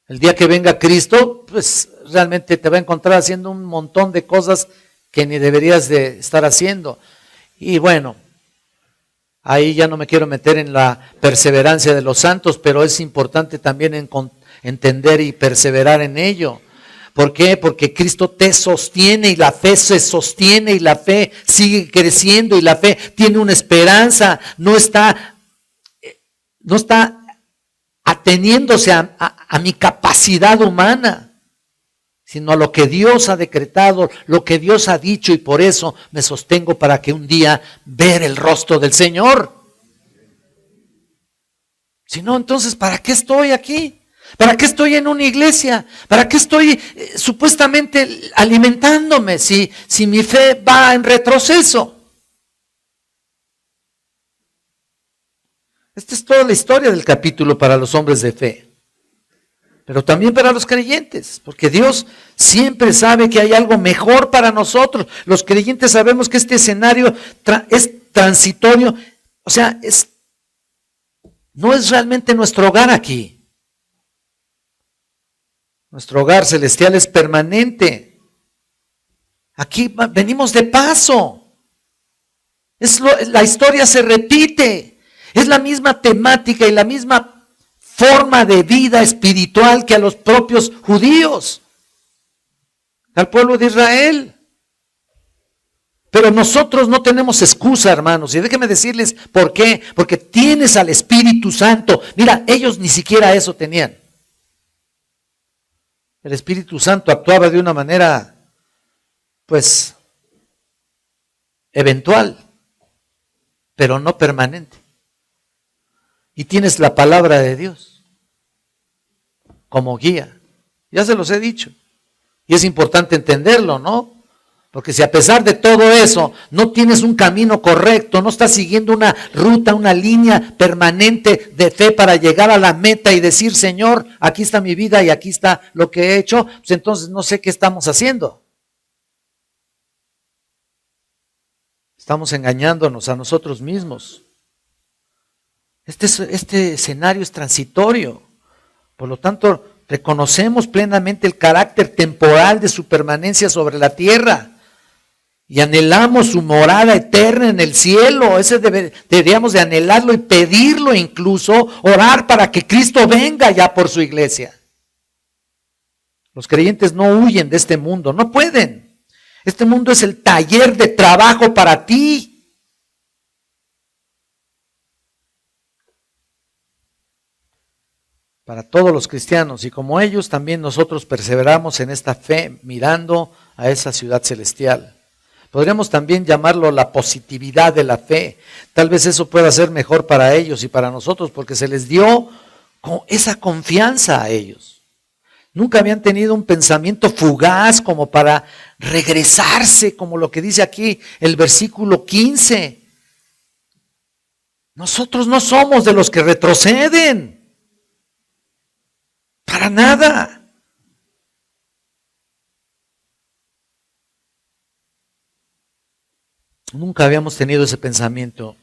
El día que venga Cristo, pues realmente te va a encontrar haciendo un montón de cosas que ni deberías de estar haciendo. Y bueno, ahí ya no me quiero meter en la perseverancia de los santos, pero es importante también entender y perseverar en ello. ¿Por qué? Porque Cristo te sostiene y la fe se sostiene y la fe sigue creciendo y la fe tiene una esperanza, no está ateniéndose a mi capacidad humana. sino a lo que Dios ha decretado, lo que Dios ha dicho, y por eso me sostengo para que un día ver el rostro del Señor. Si no, entonces, ¿para qué estoy aquí? ¿Para qué estoy en una iglesia? ¿Para qué estoy supuestamente alimentándome si mi fe va en retroceso? Esta es toda la historia del capítulo para los hombres de fe. Pero también para los creyentes, porque Dios siempre sabe que hay algo mejor para nosotros. Los creyentes sabemos que este escenario es transitorio, o sea, no es realmente nuestro hogar aquí. Nuestro hogar celestial es permanente. Aquí venimos de paso. La historia se repite. Es la misma temática y la misma forma de vida espiritual que a los propios judíos, al pueblo de Israel. Pero nosotros no tenemos excusa, hermanos, y déjenme decirles por qué. Porque tienes al Espíritu Santo. Mira, ellos ni siquiera eso tenían. El Espíritu Santo actuaba de una manera, pues, eventual, pero no permanente. Y tienes la palabra de Dios como guía. Ya se los he dicho. Y es importante entenderlo, ¿no? Porque si a pesar de todo eso no tienes un camino correcto, no estás siguiendo una ruta, una línea permanente de fe para llegar a la meta y decir, Señor, aquí está mi vida y aquí está lo que he hecho, pues entonces no sé qué estamos haciendo. Estamos engañándonos a nosotros mismos. Este escenario es transitorio. Por lo tanto, reconocemos plenamente el carácter temporal de su permanencia sobre la tierra y anhelamos su morada eterna en el cielo. Ese deberíamos de anhelarlo y pedirlo, incluso orar para que Cristo venga ya por su iglesia. Los creyentes no huyen de este mundo, no pueden. Este mundo es el taller de trabajo para ti. Para todos los cristianos, y como ellos también nosotros perseveramos en esta fe mirando a esa ciudad celestial. Podríamos también llamarlo la positividad de la fe. Tal vez eso pueda ser mejor para ellos y para nosotros, porque se les dio esa confianza a ellos. Nunca habían tenido un pensamiento fugaz como para regresarse, como lo que dice aquí el versículo 15. Nosotros no somos de los que retroceden. Para nada. Nunca habíamos tenido ese pensamiento.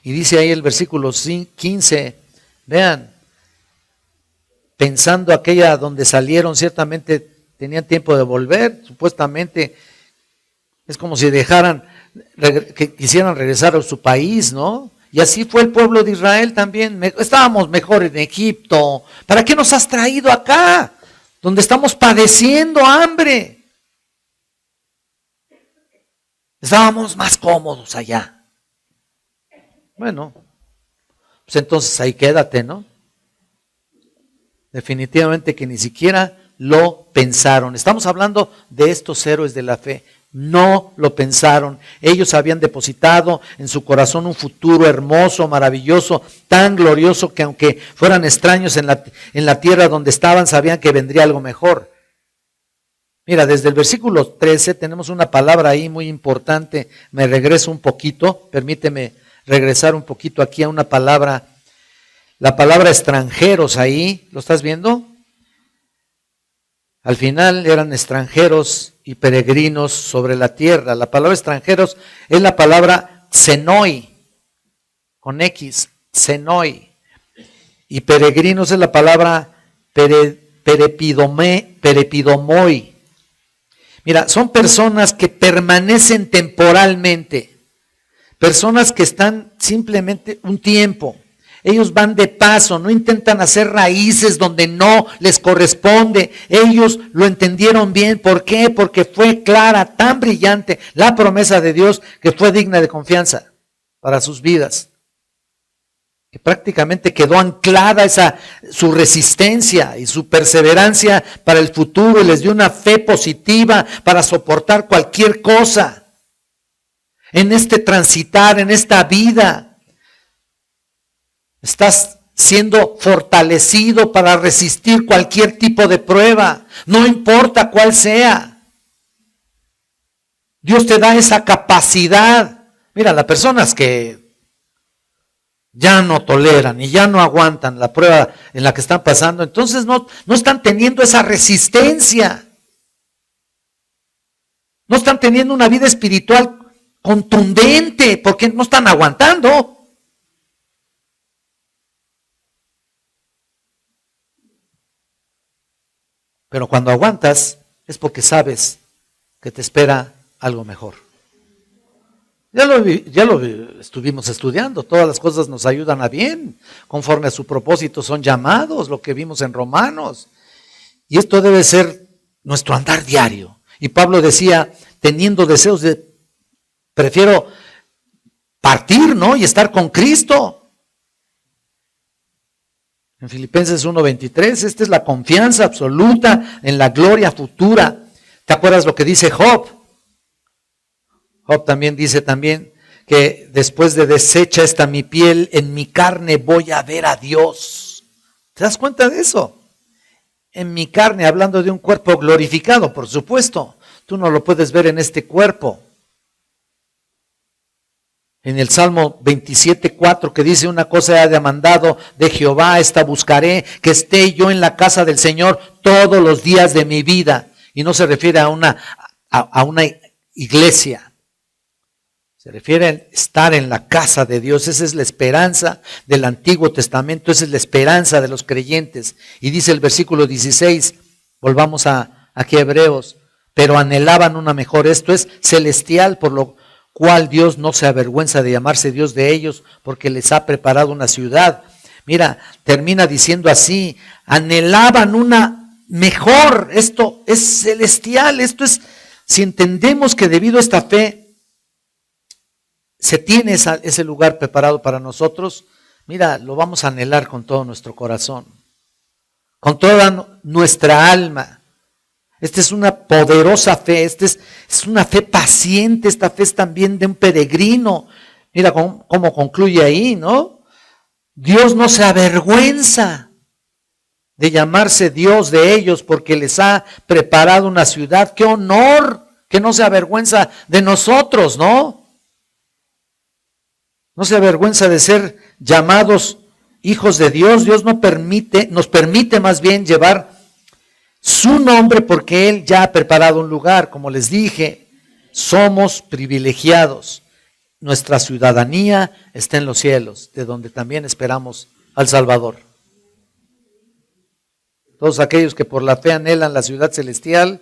Y dice ahí el versículo 15, vean, pensando aquella donde salieron, ciertamente tenían tiempo de volver, supuestamente es como si que quisieran regresar a su país, ¿no? Y así fue el pueblo de Israel también. Estábamos mejor en Egipto. ¿Para qué nos has traído acá? Donde estamos padeciendo hambre. Estábamos más cómodos allá. Bueno, pues entonces ahí quédate, ¿no? Definitivamente que ni siquiera lo pensaron. Estamos hablando de estos héroes de la fe. No lo pensaron. Ellos habían depositado en su corazón un futuro hermoso, maravilloso, tan glorioso que aunque fueran extraños en la tierra donde estaban, sabían que vendría algo mejor. Mira, desde el versículo 13 tenemos una palabra ahí muy importante. Me regreso un poquito, permíteme regresar un poquito aquí a una palabra, la palabra extranjeros ahí, ¿lo estás viendo? Al final eran extranjeros y peregrinos sobre la tierra. La palabra extranjeros es la palabra xenoi, con X, xenoi. Y peregrinos es la palabra perepidomoi. Mira, son personas que permanecen temporalmente, personas que están simplemente un tiempo. Ellos van de paso, no intentan hacer raíces donde no les corresponde. Ellos lo entendieron bien. ¿Por qué? Porque fue clara, tan brillante la promesa de Dios que fue digna de confianza para sus vidas. que prácticamente quedó anclada su resistencia y su perseverancia para el futuro y les dio una fe positiva para soportar cualquier cosa. En este transitar, en esta vida, estás siendo fortalecido para resistir cualquier tipo de prueba, no importa cuál sea. Dios te da esa capacidad. Mira, las personas que ya no toleran y ya no aguantan la prueba en la que están pasando, entonces no están teniendo esa resistencia. No están teniendo una vida espiritual contundente porque no están aguantando. Pero cuando aguantas es porque sabes que te espera algo mejor. Ya lo estuvimos estudiando, todas las cosas nos ayudan a bien, conforme a su propósito son llamados, lo que vimos en Romanos. Y esto debe ser nuestro andar diario. Y Pablo decía, teniendo deseos prefiero partir, ¿no? Y estar con Cristo. En Filipenses 1:23, esta es la confianza absoluta en la gloria futura. ¿Te acuerdas lo que dice Job? Job también dice que después de deshecha está mi piel, en mi carne voy a ver a Dios. ¿Te das cuenta de eso? En mi carne, hablando de un cuerpo glorificado, por supuesto. Tú no lo puedes ver en este cuerpo. En el Salmo 27:4 que dice, una cosa he demandado de Jehová, esta buscaré, que esté yo en la casa del Señor todos los días de mi vida. Y no se refiere a una iglesia. Se refiere a estar en la casa de Dios. Esa es la esperanza del Antiguo Testamento, esa es la esperanza de los creyentes. Y dice el versículo 16, volvamos aquí a Hebreos, pero anhelaban una mejor, esto es celestial, por lo cual Dios no se avergüenza de llamarse Dios de ellos, porque les ha preparado una ciudad. Mira, termina diciendo así, anhelaban una mejor, esto es celestial, esto es, si entendemos que debido a esta fe, se tiene ese lugar preparado para nosotros, mira, lo vamos a anhelar con todo nuestro corazón, con toda nuestra alma. Esta es una poderosa fe, esta es una fe paciente, esta fe es también de un peregrino. Mira cómo concluye ahí, ¿no? Dios no se avergüenza de llamarse Dios de ellos porque les ha preparado una ciudad. ¡Qué honor! Que no se avergüenza de nosotros, ¿no? No se avergüenza de ser llamados hijos de Dios. Dios nos permite más bien llevar su nombre porque Él ya ha preparado un lugar. Como les dije, somos privilegiados. Nuestra ciudadanía está en los cielos, de donde también esperamos al Salvador. Todos aquellos que por la fe anhelan la ciudad celestial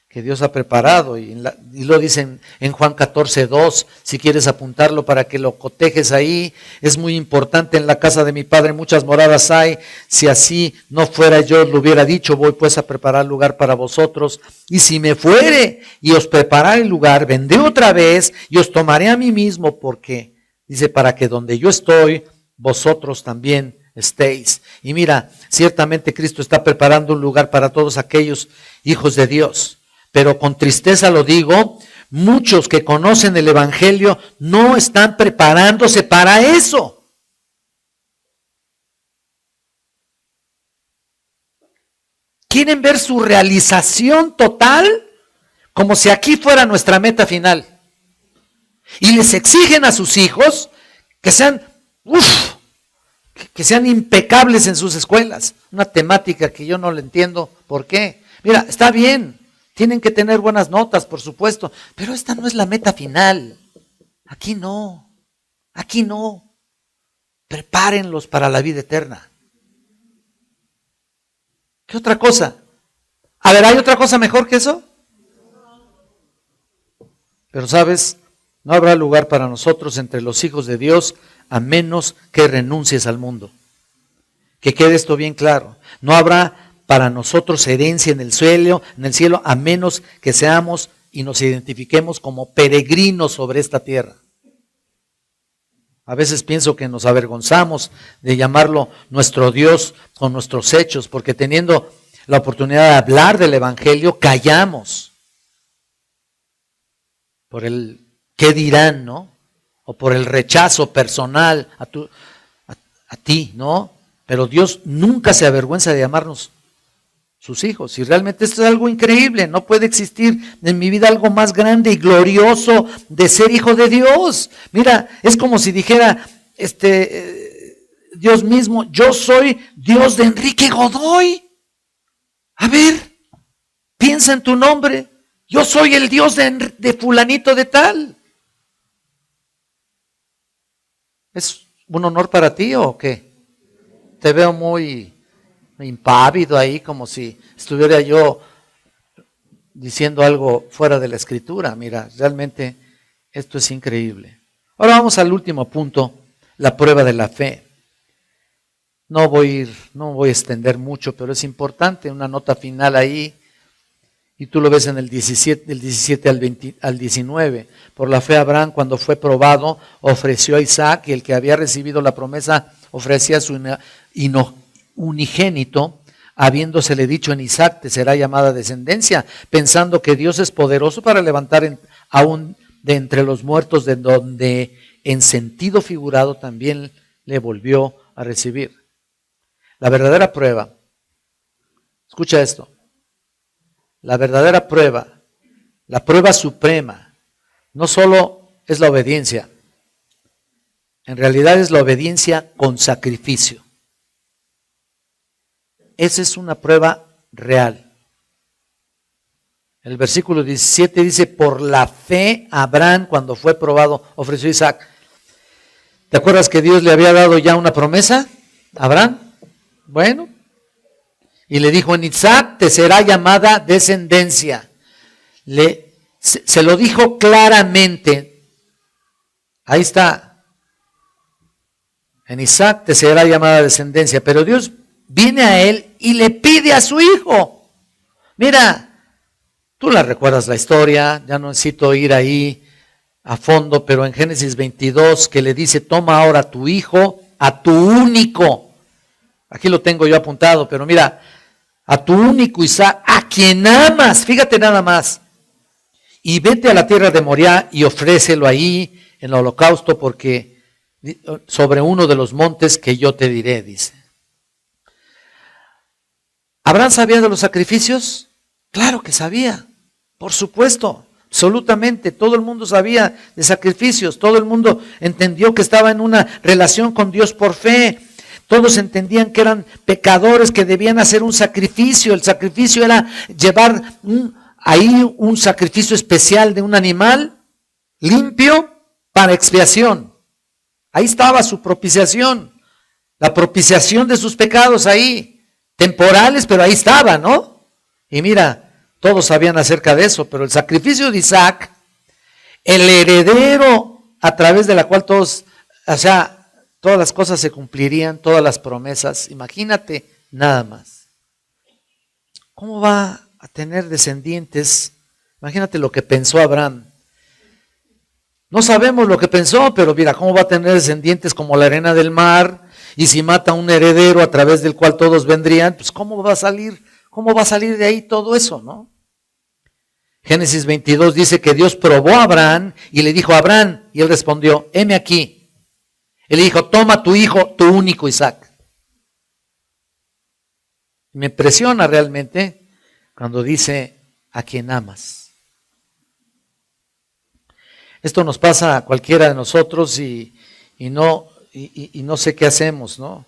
que Dios ha preparado, y lo dicen en Juan 14:2, si quieres apuntarlo para que lo cotejes ahí, es muy importante, en la casa de mi Padre muchas moradas hay, si así no fuera yo lo hubiera dicho, voy pues a preparar lugar para vosotros, y si me fuere y os prepararé el lugar, vendré otra vez y os tomaré a mí mismo, porque, dice, para que donde yo estoy, vosotros también estéis. Y mira, ciertamente Cristo está preparando un lugar para todos aquellos hijos de Dios. Pero con tristeza lo digo, muchos que conocen el Evangelio no están preparándose para eso. Quieren ver su realización total como si aquí fuera nuestra meta final. Y les exigen a sus hijos que sean, que sean impecables en sus escuelas. Una temática que yo no le entiendo por qué. Mira, está bien. Tienen que tener buenas notas, por supuesto, pero esta no es la meta final. Aquí no. Prepárenlos para la vida eterna. ¿Qué otra cosa? A ver, ¿hay otra cosa mejor que eso? Pero sabes, no habrá lugar para nosotros entre los hijos de Dios a menos que renuncies al mundo. Que quede esto bien claro. No habrá para nosotros herencia en el cielo, a menos que seamos y nos identifiquemos como peregrinos sobre esta tierra. A veces pienso que nos avergonzamos de llamarlo nuestro Dios con nuestros hechos, porque teniendo la oportunidad de hablar del Evangelio, callamos por el qué dirán, ¿no? O por el rechazo personal a ti, ¿no? Pero Dios nunca se avergüenza de llamarnos sus hijos. Y realmente esto es algo increíble. No puede existir en mi vida algo más grande y glorioso de ser hijo de Dios. Mira, es como si dijera Dios mismo, yo soy Dios de Enrique Godoy. A ver, piensa en tu nombre. Yo soy el Dios de fulanito de tal. ¿Es un honor para ti o qué? Te veo muy impávido ahí, como si estuviera yo diciendo algo fuera de la Escritura. Mira, realmente esto es increíble. Ahora vamos al último punto, la prueba de la fe. No voy a extender mucho, pero es importante, una nota final ahí, y tú lo ves en el 17, del 17 al 19. Por la fe Abraham, cuando fue probado, ofreció a Isaac, y el que había recibido la promesa ofrecía a su unigénito, habiéndosele dicho: en Isaac te será llamada descendencia, pensando que Dios es poderoso para levantar aún de entre los muertos, de donde en sentido figurado también le volvió a recibir. La verdadera prueba, escucha esto, la verdadera prueba, la prueba suprema, no solo es la obediencia, en realidad es la obediencia con sacrificio. Esa es una prueba real. El versículo 17 dice: por la fe Abraham, cuando fue probado, ofreció a Isaac. ¿Te acuerdas que Dios le había dado ya una promesa a Abraham? Bueno, y le dijo: en Isaac te será llamada descendencia. Se lo dijo claramente. Ahí está. En Isaac te será llamada descendencia. Pero Dios viene a él y le pide a su hijo. Mira, tú la recuerdas la historia, ya no necesito ir ahí a fondo, pero en Génesis 22 que le dice: toma ahora a tu hijo, a tu único. Aquí lo tengo yo apuntado, pero mira, a tu único Isaac, a quien amas, fíjate nada más, y vete a la tierra de Moriah y ofrécelo ahí en el holocausto, porque sobre uno de los montes que yo te diré, dice. ¿Abraham sabía de los sacrificios? Claro que sabía, por supuesto, absolutamente, todo el mundo sabía de sacrificios, todo el mundo entendió que estaba en una relación con Dios por fe. Todos entendían que eran pecadores, que debían hacer un sacrificio. El sacrificio era llevar ahí un sacrificio especial de un animal limpio para expiación. Ahí estaba su propiciación, la propiciación de sus pecados ahí, temporales, pero ahí estaba, ¿no? Y mira, todos sabían acerca de eso, pero el sacrificio de Isaac, el heredero a través de la cual todas las cosas se cumplirían, todas las promesas. Imagínate nada más. ¿Cómo va a tener descendientes? Imagínate lo que pensó Abraham. No sabemos lo que pensó, pero mira, ¿cómo va a tener descendientes como la arena del mar? Y si mata a un heredero a través del cual todos vendrían, pues ¿cómo va a salir de ahí todo eso, no? Génesis 22 dice que Dios probó a Abraham y le dijo: Abraham, y él respondió: heme aquí. Él le dijo: toma tu hijo, tu único Isaac. Me impresiona realmente cuando dice: a quien amas. Esto nos pasa a cualquiera de nosotros y no sé qué hacemos, ¿no?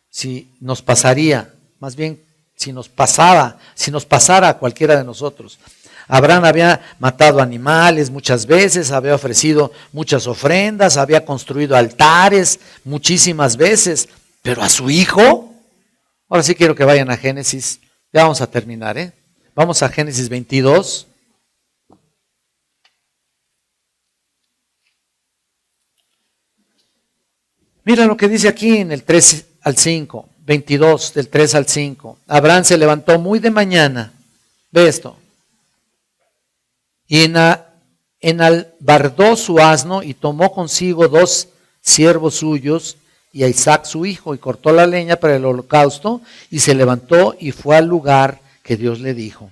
Si nos pasaría, más bien si nos pasara a cualquiera de nosotros. Abraham había matado animales muchas veces, había ofrecido muchas ofrendas, había construido altares muchísimas veces, pero a su hijo. Ahora sí quiero que vayan a Génesis, ya vamos a terminar, ¿eh? Vamos a Génesis 22. Mira lo que dice aquí en el 3 al 5, 22, del 3 al 5. Abraham se levantó muy de mañana, ve esto, y enalbardó su asno y tomó consigo 2 siervos suyos, y a Isaac su hijo, y cortó la leña para el holocausto, y se levantó y fue al lugar que Dios le dijo.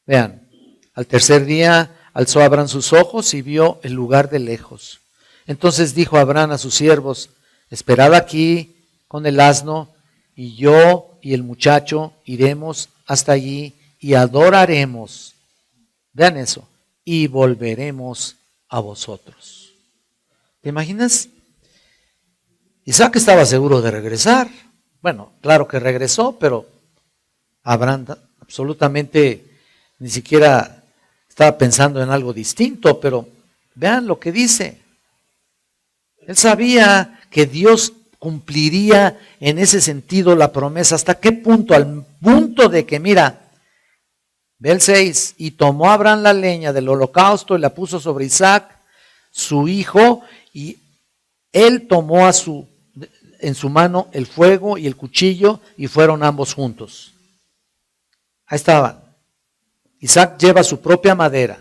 Vean, al tercer día alzó Abraham sus ojos y vio el lugar de lejos. Entonces dijo Abraham a sus siervos: esperad aquí con el asno, y yo y el muchacho iremos hasta allí y adoraremos. Vean eso, y volveremos a vosotros. ¿Te imaginas? Isaac estaba seguro de regresar. Bueno, claro que regresó, pero Abraham absolutamente ni siquiera estaba pensando en algo distinto. Pero vean lo que dice. Él sabía que Dios cumpliría en ese sentido la promesa. ¿Hasta qué punto? Al punto de que, mira, ve el 6, y tomó Abraham la leña del holocausto y la puso sobre Isaac, su hijo, y él tomó en su mano el fuego y el cuchillo, y fueron ambos juntos. Ahí estaban. Isaac lleva su propia madera.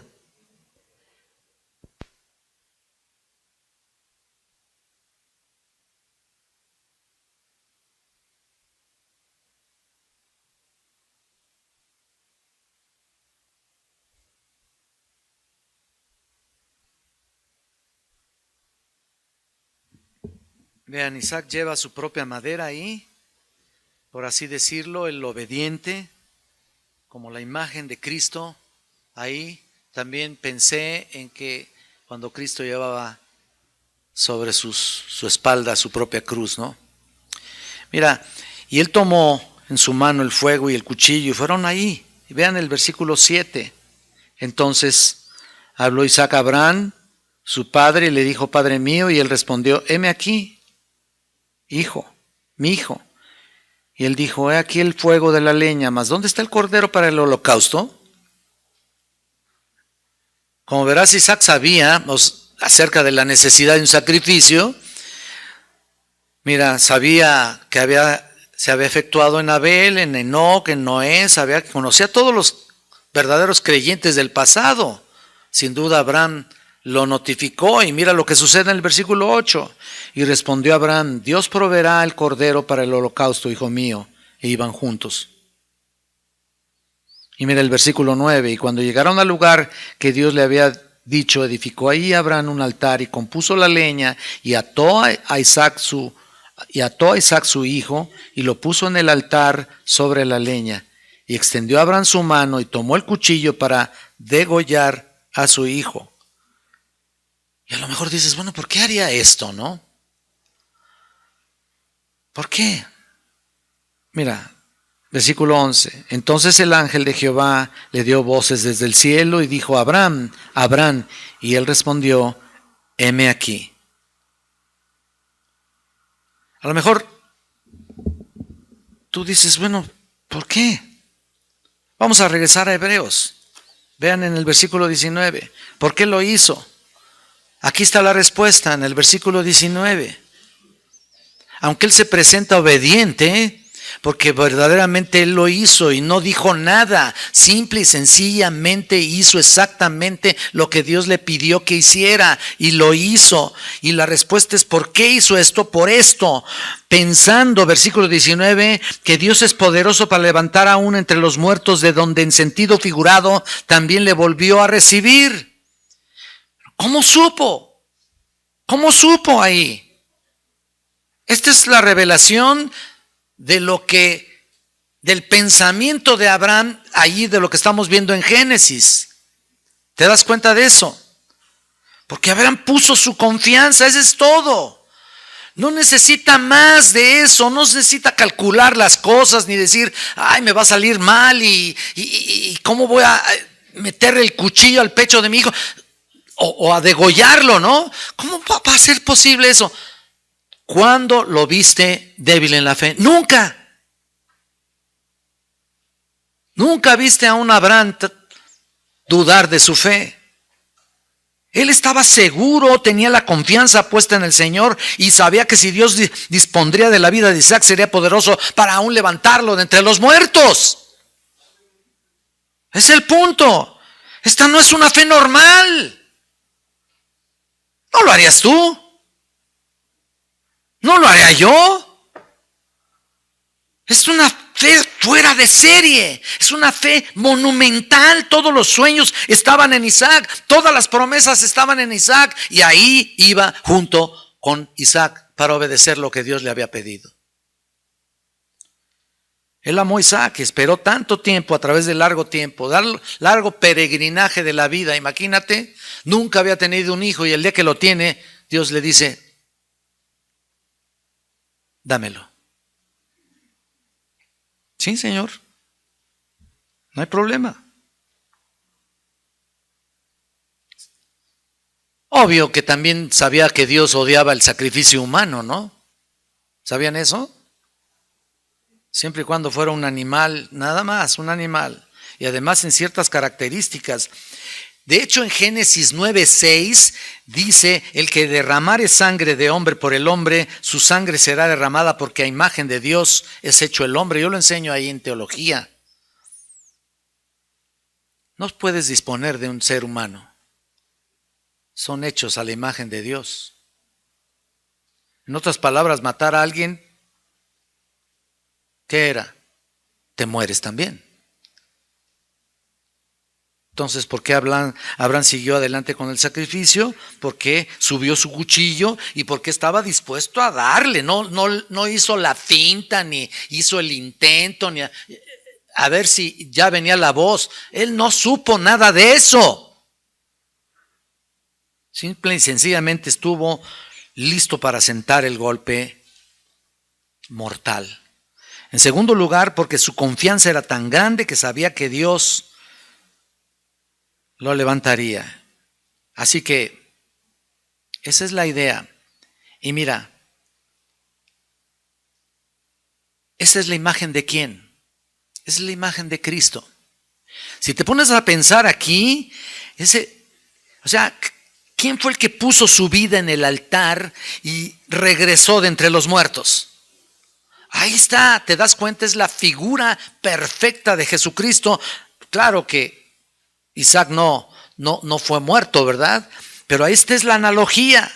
Vean, Isaac lleva su propia madera ahí, por así decirlo, el obediente, como la imagen de Cristo. Ahí también pensé en que cuando Cristo llevaba sobre su espalda su propia cruz, ¿no? Mira, y él tomó en su mano el fuego y el cuchillo y fueron ahí. Y vean el versículo 7. Entonces habló Isaac a Abraham, su padre, y le dijo: Padre mío, y él respondió: heme aquí, hijo, mi hijo. Y él dijo: he aquí el fuego de la leña, mas ¿dónde está el cordero para el holocausto? Como verás, Isaac sabía acerca de la necesidad de un sacrificio. Mira, sabía que se había efectuado en Abel, en Enoc, en Noé, conocía a todos los verdaderos creyentes del pasado. Sin duda Abraham lo notificó, y mira lo que sucede en el versículo 8. Y respondió Abraham: Dios proveerá el cordero para el holocausto, hijo mío. E iban juntos. Y mira el versículo 9. Y cuando llegaron al lugar que Dios le había dicho, edificó ahí Abraham un altar y compuso la leña y ató a Isaac su hijo y lo puso en el altar sobre la leña. Y extendió Abraham su mano y tomó el cuchillo para degollar a su hijo. Y a lo mejor dices: bueno, ¿por qué haría esto, no? ¿Por qué? Mira, versículo 11. Entonces el ángel de Jehová le dio voces desde el cielo y dijo: Abraham, Abraham. Y él respondió: heme aquí. A lo mejor tú dices: bueno, ¿por qué? Vamos a regresar a Hebreos. Vean en el versículo 19. ¿Por qué lo hizo? Aquí está la respuesta en el versículo 19. Aunque él se presenta obediente, porque verdaderamente él lo hizo y no dijo nada, simple y sencillamente hizo exactamente lo que Dios le pidió que hiciera, y lo hizo. Y la respuesta es: ¿por qué hizo esto? Por esto, pensando, versículo 19, que Dios es poderoso para levantar aún entre los muertos, de donde en sentido figurado también le volvió a recibir. ¿Cómo supo? ¿Cómo supo ahí? Esta es la revelación del pensamiento de Abraham, allí de lo que estamos viendo en Génesis. ¿Te das cuenta de eso? Porque Abraham puso su confianza, eso es todo. No necesita más de eso, no necesita calcular las cosas, ni decir: ay, me va a salir mal y cómo voy a meter el cuchillo al pecho de mi hijo o a degollarlo, ¿no? ¿Cómo va a ser posible eso? ¿Cuándo lo viste débil en la fe? Nunca. Nunca viste a un Abraham dudar de su fe. Él estaba seguro, tenía la confianza puesta en el Señor y sabía que si Dios dispondría de la vida de Isaac, sería poderoso para aún levantarlo de entre los muertos. Es el punto. Esta no es una fe normal. No lo harías tú. No lo haría yo. Es una fe fuera de serie, es una fe monumental. Todos los sueños estaban en Isaac, todas las promesas estaban en Isaac, y ahí iba junto con Isaac para obedecer lo que Dios le había pedido. Él amó a Isaac, esperó tanto tiempo, a través de largo tiempo, largo peregrinaje de la vida. Imagínate, nunca había tenido un hijo y el día que lo tiene, Dios le dice: dámelo. Sí, Señor, no hay problema. Obvio que también sabía que Dios odiaba el sacrificio humano, ¿no? ¿Sabían eso? Siempre y cuando fuera un animal, nada más, un animal. Y además en ciertas características. De hecho, en Génesis 9:6 dice: el que derramare sangre de hombre por el hombre, su sangre será derramada, porque a imagen de Dios es hecho el hombre. Yo lo enseño ahí en teología. No puedes disponer de un ser humano. Son hechos a la imagen de Dios. En otras palabras, matar a alguien, ¿qué era? Te mueres también. Entonces, ¿por qué Abraham siguió adelante con el sacrificio? Porque subió su cuchillo y porque estaba dispuesto a darle. No hizo la finta, ni hizo el intento, ni a ver si ya venía la voz. Él no supo nada de eso. Simple y sencillamente estuvo listo para sentar el golpe mortal. En segundo lugar, porque su confianza era tan grande que sabía que Dios lo levantaría. Así que esa es la idea. Y mira, esa es la imagen de ¿quién? Esa es la imagen de Cristo. Si te pones a pensar aquí, ¿quién fue el que puso su vida en el altar y regresó de entre los muertos? Ahí está, te das cuenta, es la figura perfecta de Jesucristo. Claro que Isaac no fue muerto, ¿verdad? Pero esta es la analogía.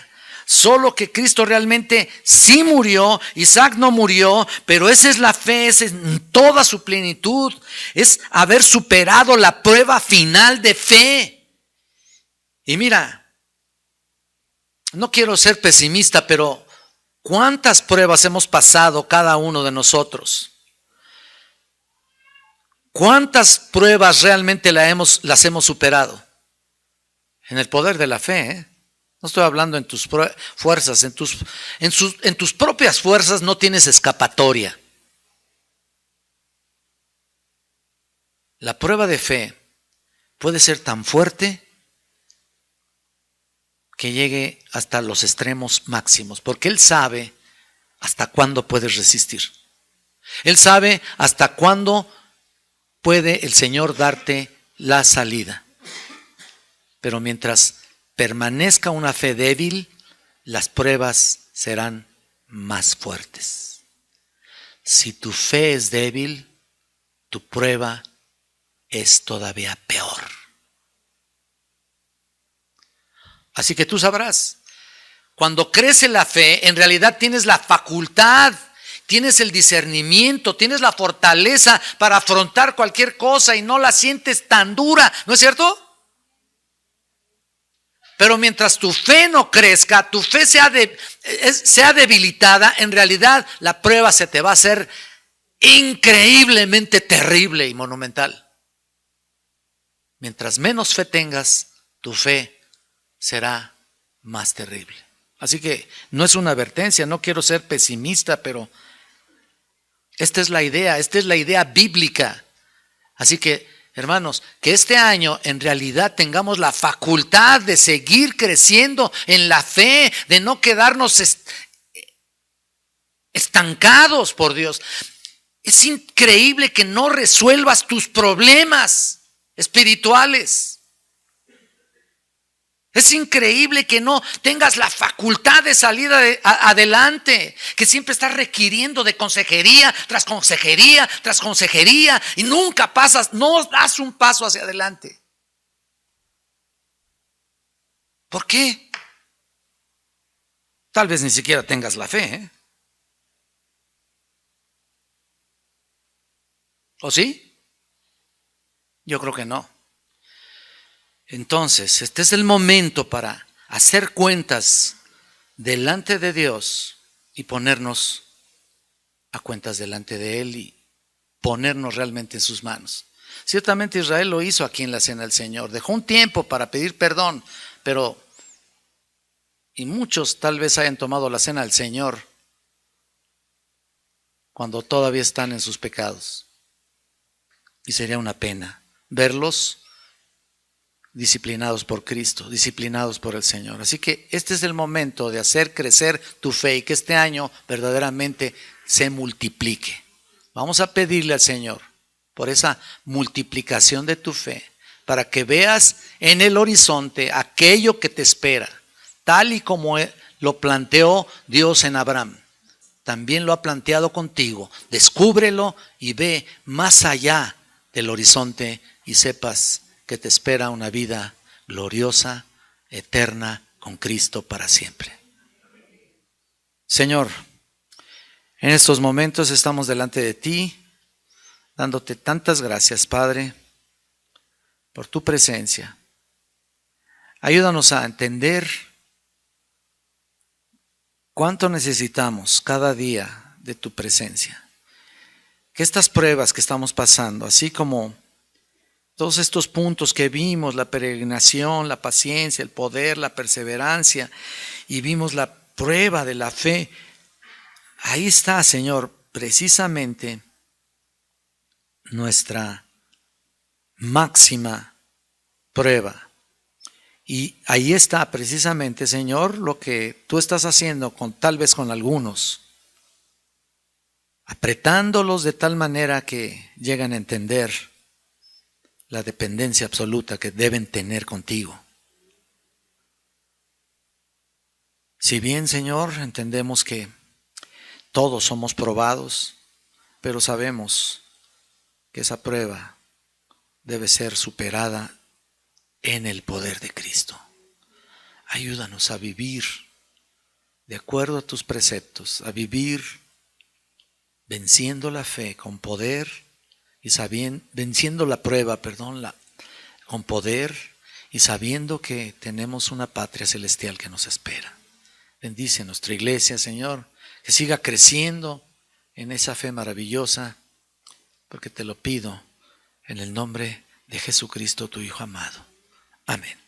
Solo que Cristo realmente sí murió, Isaac no murió, pero esa es la fe, esa es en toda su plenitud. Es haber superado la prueba final de fe. Y mira, no quiero ser pesimista, pero ¿cuántas pruebas hemos pasado cada uno de nosotros? ¿Cuántas pruebas realmente las hemos superado? En el poder de la fe, ¿eh? No estoy hablando en tus fuerzas, en tus propias fuerzas no tienes escapatoria. La prueba de fe puede ser tan fuerte que llegue hasta los extremos máximos, porque Él sabe hasta cuándo puedes resistir. Él sabe hasta cuándo puede el Señor darte la salida. Pero mientras permanezca una fe débil, las pruebas serán más fuertes. Si tu fe es débil, tu prueba es todavía peor. Así que tú sabrás, cuando crece la fe, en realidad tienes la facultad, tienes el discernimiento, tienes la fortaleza para afrontar cualquier cosa y no la sientes tan dura, ¿no es cierto? Pero mientras tu fe no crezca, tu fe sea debilitada, en realidad la prueba se te va a hacer increíblemente terrible y monumental. Mientras menos fe tengas, tu fe será más terrible. Así que no es una advertencia, no quiero ser pesimista, pero esta es la idea bíblica. Así que, hermanos, que este año en realidad tengamos la facultad de seguir creciendo en la fe, de no quedarnos estancados por Dios. Es increíble que no resuelvas tus problemas espirituales. Es increíble que no tengas la facultad de salir adelante, que siempre estás requiriendo de consejería tras consejería tras consejería y nunca no das un paso hacia adelante. ¿Por qué? Tal vez ni siquiera tengas la fe, ¿eh? ¿O sí? Yo creo que no. Entonces, este es el momento para hacer cuentas delante de Dios y ponernos a cuentas delante de Él y ponernos realmente en sus manos. Ciertamente Israel lo hizo aquí en la cena del Señor. Dejó un tiempo para pedir perdón, pero, y muchos tal vez hayan tomado la cena del Señor cuando todavía están en sus pecados. Y sería una pena verlos disciplinados por Cristo, disciplinados por el Señor. Así que este es el momento de hacer crecer tu fe y que este año verdaderamente se multiplique. Vamos a pedirle al Señor por esa multiplicación de tu fe, para que veas en el horizonte aquello que te espera, tal y como lo planteó Dios en Abraham. También lo ha planteado contigo. Descúbrelo y ve más allá del horizonte y sepas que te espera una vida gloriosa, eterna, con Cristo para siempre. Señor, en estos momentos estamos delante de ti, dándote tantas gracias, Padre, por tu presencia. Ayúdanos a entender cuánto necesitamos cada día de tu presencia. Que estas pruebas que estamos pasando, así como todos estos puntos que vimos, la peregrinación, la paciencia, el poder, la perseverancia, y vimos la prueba de la fe, ahí está, Señor, precisamente nuestra máxima prueba. Y ahí está precisamente, Señor, lo que tú estás haciendo tal vez con algunos, apretándolos de tal manera que llegan a entender la dependencia absoluta que deben tener contigo. Si bien, Señor, entendemos que todos somos probados, pero sabemos que esa prueba debe ser superada en el poder de Cristo. Ayúdanos a vivir de acuerdo a tus preceptos, a vivir venciendo la fe con poder y venciendo la prueba, con poder y sabiendo que tenemos una patria celestial que nos espera. Bendice nuestra iglesia, Señor, que siga creciendo en esa fe maravillosa, porque te lo pido en el nombre de Jesucristo, tu Hijo amado. Amén.